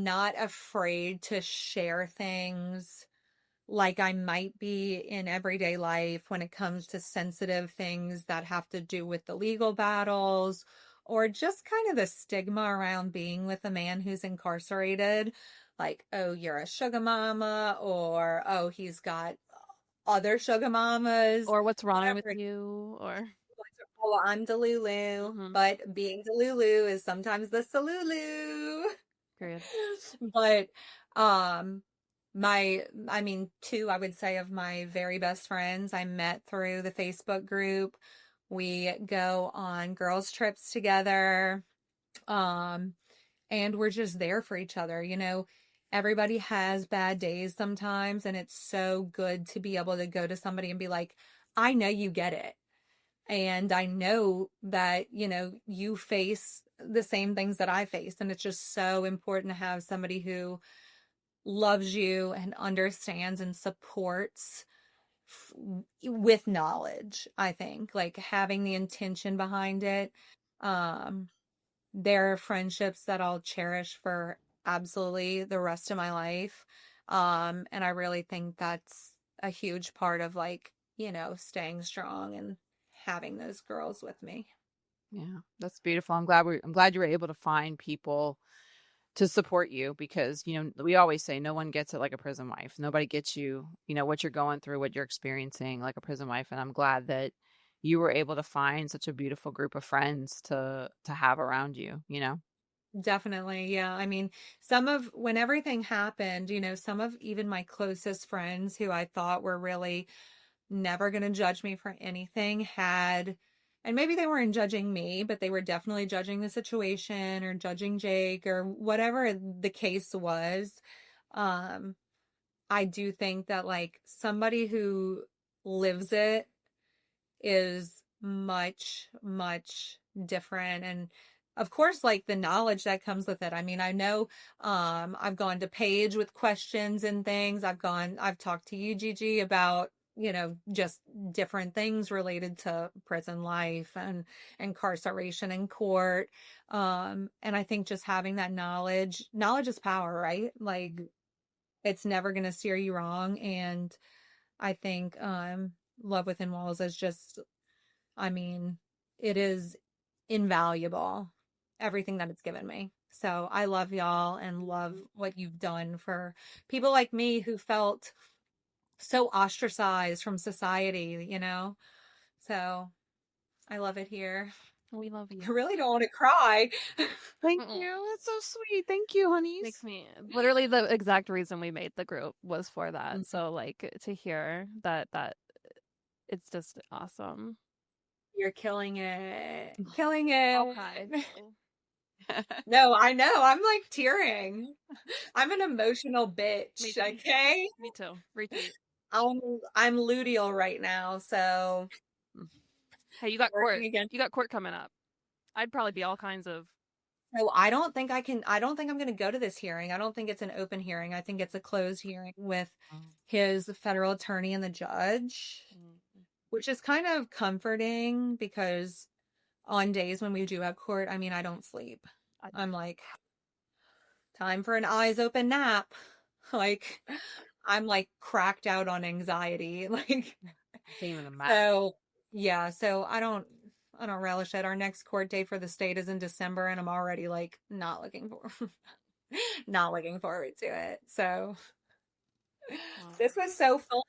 S3: not afraid to share things like I might be in everyday life when it comes to sensitive things that have to do with the legal battles or just kind of the stigma around being with a man who's incarcerated. Like, oh, you're a sugar mama, or oh, he's got other sugar mamas,
S2: or what's wrong
S3: whatever.
S2: with you, or
S3: oh, I'm Delulu, but being Delulu is sometimes the Salulu.
S2: Period.
S3: But two, I would say, of my very best friends I met through the Facebook group. We go on girls trips together. And we're just there for each other, everybody has bad days sometimes, and it's so good to be able to go to somebody and be like, I know you get it. And I know that, you face the same things that I face. And it's just so important to have somebody who loves you and understands and supports with knowledge, I think, like having the intention behind it. Um, there are friendships that I'll cherish for absolutely the rest of my life. And I really think that's a huge part of like, staying strong and having those girls with me.
S1: Yeah, that's beautiful. I'm glad you were able to find people to support you, because we always say no one gets it like a prison wife. Nobody gets you, what you're going through, what you're experiencing like a prison wife. And I'm glad that you were able to find such a beautiful group of friends to have around you.
S3: Definitely. Yeah. I mean, when everything happened, some of even my closest friends who I thought were really never going to judge me for anything and maybe they weren't judging me, but they were definitely judging the situation or judging Jake or whatever the case was. Um, I do think that like somebody who lives it is much, much different. And of course, like the knowledge that comes with it. I mean, I know, I've gone to Paige with questions and things. I've talked to you, Gigi, about, just different things related to prison life and incarceration in court. And I think just having that knowledge is power, right? Like it's never going to steer you wrong. And I think, Love Within Walls is just, I mean, it is invaluable, everything that it's given me. So I love y'all and love what you've done for people like me who felt so ostracized from society. So I love it here.
S2: We love you.
S3: I really don't want to cry.
S1: Thank you. That's so sweet. Thank you, honeys.
S2: Makes me literally the exact reason we made the group was for that. So like to hear that it's just awesome.
S3: You're killing it. Killing it.
S2: Okay.
S3: No, I know. I'm like tearing. I'm an emotional bitch.
S2: Me too.
S3: Okay.
S2: Me too. Retweet.
S3: I'm luteal right now, so.
S2: Hey, you got court.
S3: Again.
S2: You got court coming up. I'd probably be all kinds of.
S3: So I don't think I'm going to go to this hearing. I don't think it's an open hearing. I think it's a closed hearing with his federal attorney and the judge, which is kind of comforting because on days when we do have court, I mean, I don't sleep. I'm like, time for an eyes open nap. Like, I'm like cracked out on anxiety. Like, so yeah, so I don't relish it. Our next court date for the state is in December, and I'm already like not looking forward to it. So this was so fun.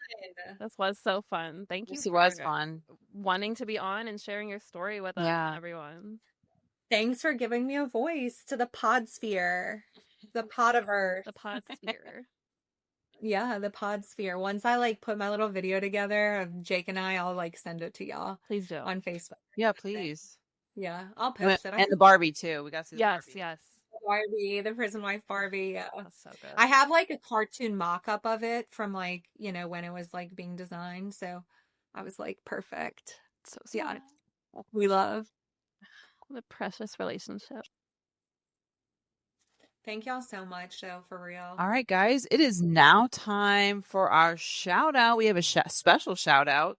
S2: This was so fun. Thank you.
S1: It was fun.
S2: Wanting to be on and sharing your story with us and everyone.
S3: Thanks for giving me a voice to the podsphere, the podiverse.
S2: The podsphere.
S3: Yeah, the podsphere. Once I like put my little video together of Jake and I'll like send it to y'all.
S2: Please do.
S3: On Facebook.
S1: Yeah, please.
S3: Yeah, I'll post it.
S1: And the Barbie too. We got to see the
S2: Yes,
S1: Barbie.
S2: yes.
S3: Barbie, the prison wife Barbie. Yeah.
S2: That's so good.
S3: I have like a cartoon mock-up of it from like, when it was like being designed. So I was like, perfect.
S2: So
S3: yeah, we love.
S2: What a precious relationship.
S3: Thank y'all so much, though, for real.
S1: All right, guys, it is now time for our shout out. We have a special shout out.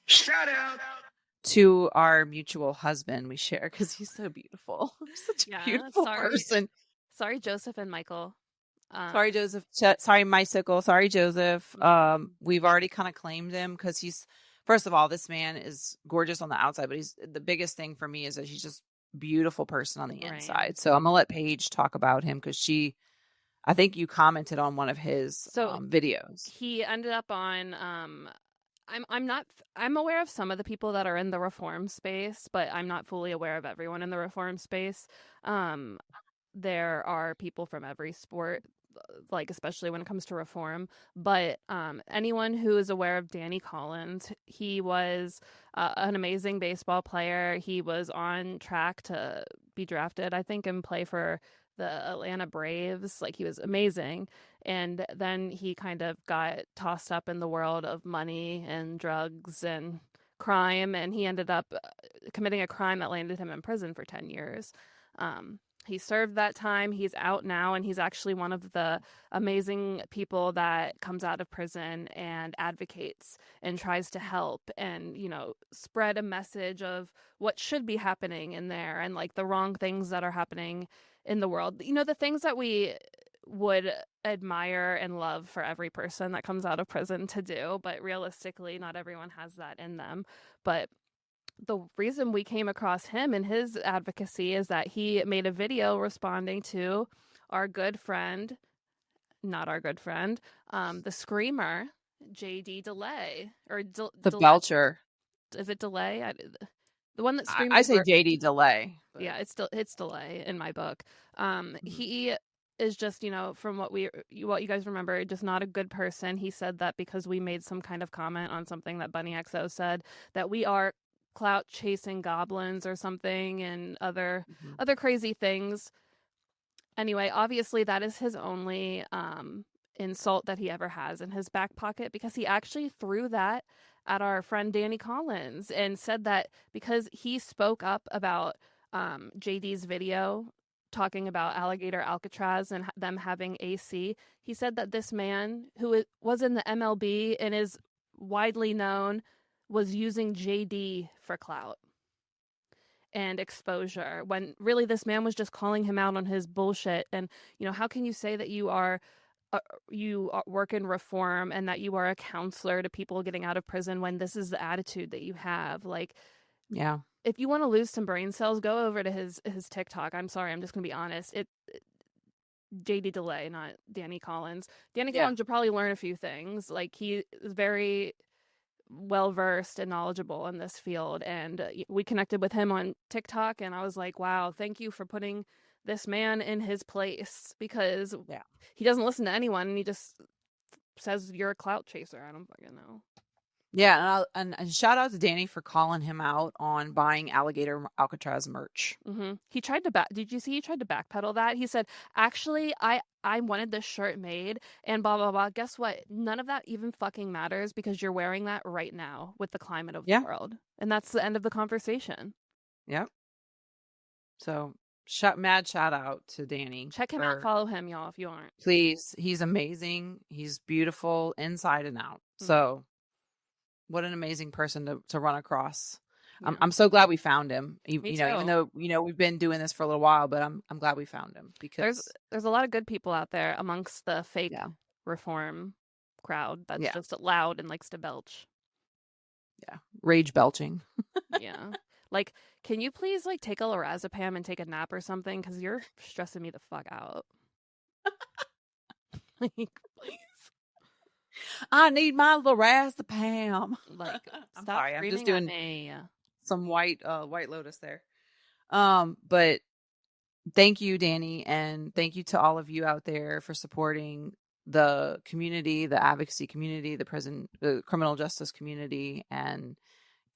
S6: Shout out
S1: to our mutual husband we share because he's so beautiful. Such a beautiful person.
S2: Sorry, Joseph and Michael.
S1: Sorry, Joseph. Sorry, Mycicle. Sorry, Joseph. We've already kind of claimed him because he's, first of all, this man is gorgeous on the outside, but the biggest thing for me is that he's just beautiful person on the inside. So I'm gonna let Paige talk about him because I think you commented on one of his videos.
S2: He ended up on I'm aware of some of the people that are in the reform space, but I'm not fully aware of everyone in the reform space. There are people from every sport, like especially when it comes to reform, but anyone who is aware of Danny Collins, he was an amazing baseball player. He was on track to be drafted, I think, and play for the Atlanta Braves. Like, he was amazing. And then he kind of got tossed up in the world of money and drugs and crime, and he ended up committing a crime that landed him in prison for 10 years. He served that time. He's out now, and he's actually one of the amazing people that comes out of prison and advocates and tries to help and, you know, spread a message of what should be happening in there and like the wrong things that are happening in the world. You know, the things that we would admire and love for every person that comes out of prison to do, but realistically, not everyone has that in them. But the reason we came across him and his advocacy is that he made a video responding to our good friend, not our good friend, the screamer, JD Delay, or
S1: The
S2: Delay.
S1: belcher.
S2: Is it Delay? The one that screamed.
S1: I say JD Delay. But...
S2: Yeah, it's Delay in my book. He is just, you know, from what you guys remember, just not a good person. He said that because we made some kind of comment on something that Bunny XO said, that we are clout chasing goblins or something, and other crazy things. Anyway, obviously that is his only insult that he ever has in his back pocket, because he actually threw that at our friend Danny Collins and said that because he spoke up about JD's video talking about alligator Alcatraz and them having AC, he said that this man who was in the MLB and is widely known was using JD for clout and exposure, when really this man was just calling him out on his bullshit. And, you know, how can you say that you work in reform and that you are a counselor to people getting out of prison when this is the attitude that you have? Like,
S1: yeah,
S2: if you want to lose some brain cells, go over to his TikTok. I'm sorry, I'm just gonna be honest. JD Delay, not Danny Collins. Danny Collins should probably learn a few things. Like, he is very well versed and knowledgeable in this field, and we connected with him on TikTok, and I was like, wow, thank you for putting this man in his place, because he doesn't listen to anyone, and he just says you're a clout chaser. I don't fucking know.
S1: Yeah, and shout out to Danny for calling him out on buying alligator Alcatraz merch.
S2: He tried to Did you see he tried to backpedal that? He said, actually, I wanted this shirt made and blah, blah, blah. Guess what? None of that even fucking matters, because you're wearing that right now with the climate of the world. And that's the end of the conversation.
S1: Yep. So mad shout out to Danny.
S2: Check him out. Follow him, y'all, if you aren't.
S1: Please. He's amazing. He's beautiful inside and out. So what an amazing person to run across. Yeah. I'm so glad we found him. Even though, we've been doing this for a little while, but I'm glad we found him, because
S2: there's a lot of good people out there amongst the fake reform crowd that's just loud and likes to belch.
S1: Yeah. Rage belching.
S2: Yeah. Like, can you please take a lorazepam and take a nap or something? Because you're stressing me the fuck out. Please.
S1: I need my lorazepam.
S2: I'm sorry, I'm just doing
S1: some white lotus there. But thank you, Danny, and thank you to all of you out there for supporting the community, the advocacy community, the criminal justice community, and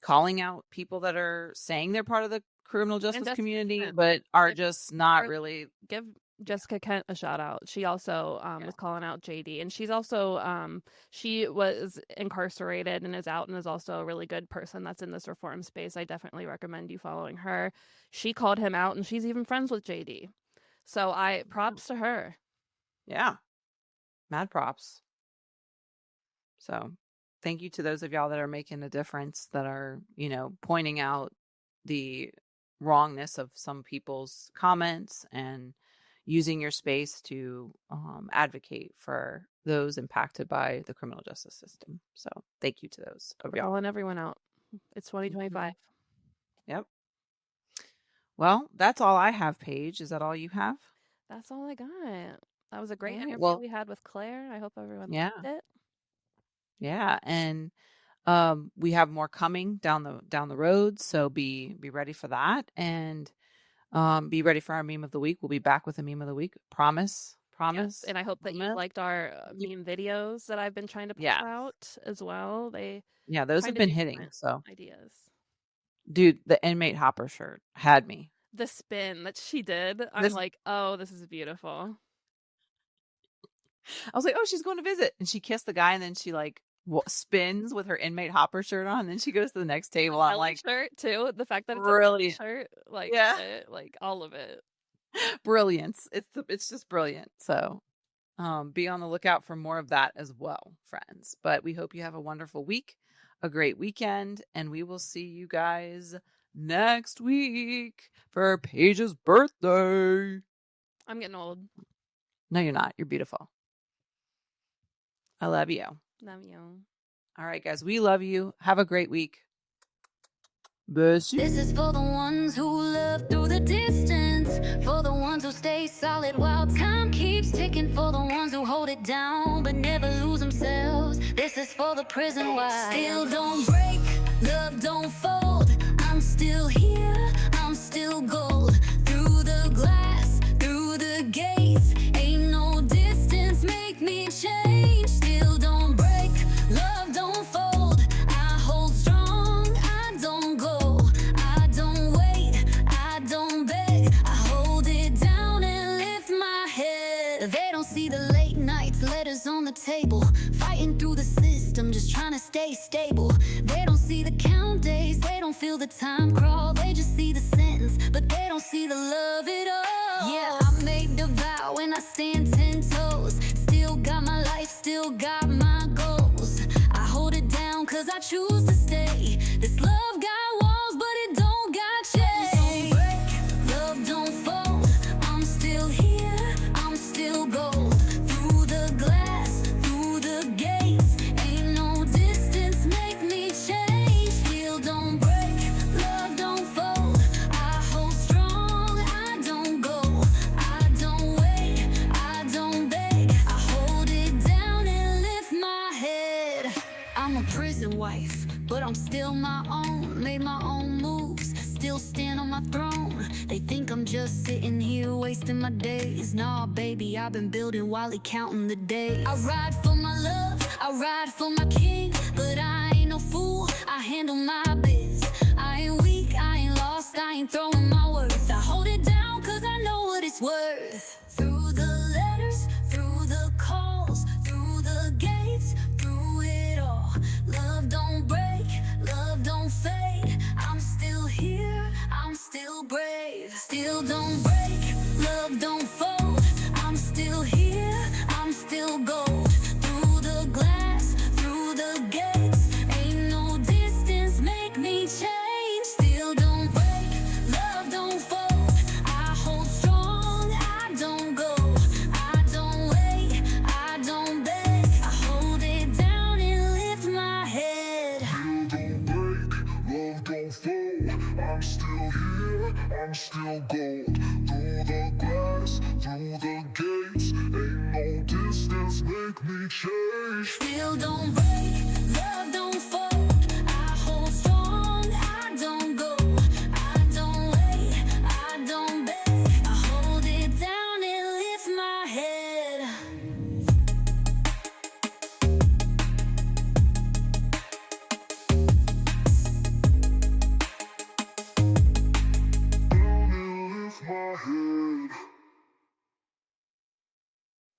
S1: calling out people that are saying they're part of the criminal justice community, but are just not really.
S2: Give Jessica Kent a shout out. She also was calling out JD, and she's also she was incarcerated and is out, and is also a really good person that's in this reform space. I definitely recommend you following her. She called him out, and she's even friends with JD. So props to her.
S1: Yeah. Mad props. So thank you to those of y'all that are making a difference, that are, pointing out the wrongness of some people's comments and using your space to advocate for those impacted by the criminal justice system. So thank you to those of y'all.
S2: Calling everyone out. It's 2025.
S1: Yep. Well, that's all I have, Paige. Is that all you have?
S2: That's all I got. That was a great interview we had with Claire. I hope everyone liked it.
S1: Yeah, and we have more coming down the road, so be ready for that, and be ready for our meme of the week. We'll be back with a meme of the week. Promise.
S2: Yes, and I hope that you liked our meme videos that I've been trying to put out as well. Those have been hitting. So ideas.
S1: Dude, the inmate hopper shirt had me.
S2: the spin that she did, I'm
S1: This-
S2: like, oh, this is beautiful.
S1: I was like, oh, she's going to visit. And she kissed the guy, and then she like spins with her inmate hopper shirt on. And then she goes to the next table. I'm
S2: Kelly
S1: like,
S2: shirt too. The fact that it's
S1: brilliant.
S2: a shirt, like,
S1: Yeah.
S2: like all of it.
S1: Brilliance. It's just brilliant. So be on the lookout for more of that as well, friends. But we hope you have a wonderful week, a great weekend, and we will see you guys next week for Paige's birthday.
S2: I'm getting old.
S1: No, you're not. You're beautiful. I love you.
S2: Love you.
S1: All right, guys. We love you. Have a great week. Bless you.
S4: This is for the ones who love through the distance, for the ones who stay solid while time keeps ticking, for the ones who hold it down but never lose themselves. This is for the prison wives. Still don't break, love don't fold. I'm still here, I'm still gold. Through the glass, through the gates, ain't no distance make me change. Still don't break, love don't fold. I hold strong, I don't go, I don't wait, I don't beg. I hold it down and lift my head. They don't see the late nights, letters on the table, fighting through the system, just trying to stay stable. They don't see the count days, they don't feel the time crawl. They just see the sentence, but they don't see the love at all. Yeah, I made a vow and I stand 10 toes. Still got my life, still got my goals. I hold it down cause I choose to stay. This love got walls, but it don't got chains. Don't break, love don't fold. I'm still here, I'm still gold. Through the glass, through the gates, ain't no distance make me change. Still don't break, love don't fold. I hold strong, I don't go, I don't wait, I don't beg. I hold it down and lift my head. I'm a prison wife, but I'm still my own. Made my own moves, still stand on my throne. They think I'm just sitting here wasting my days. Nah, baby, I've been building while he counting the days. I ride for my love, I ride for my king, but I ain't no fool, I handle my biz. I ain't weak, I ain't lost, I ain't throwing my worth. I hold it down cause I know what it's worth. Through the letters, through the calls, through the gates, through it all. Love don't break, love don't fade. I'm still here, I'm still brave. Still don't break, love don't fold. I'm still here, I'm still gold. Through the glass, through the gates, ain't no distance make me change. Still don't break, love don't fold. I hold strong, I don't go, I don't wait, I don't beg. I hold it down and lift my head.
S6: Don't break, love don't fold. I'm still here, I'm still gold. Through the glass, through the gates, ain't no distance make me change.
S4: Still don't break, love don't fold. I hold strong, I don't go, I don't wait, I don't beg. I hold it down and lift my head.
S6: Down and lift my head.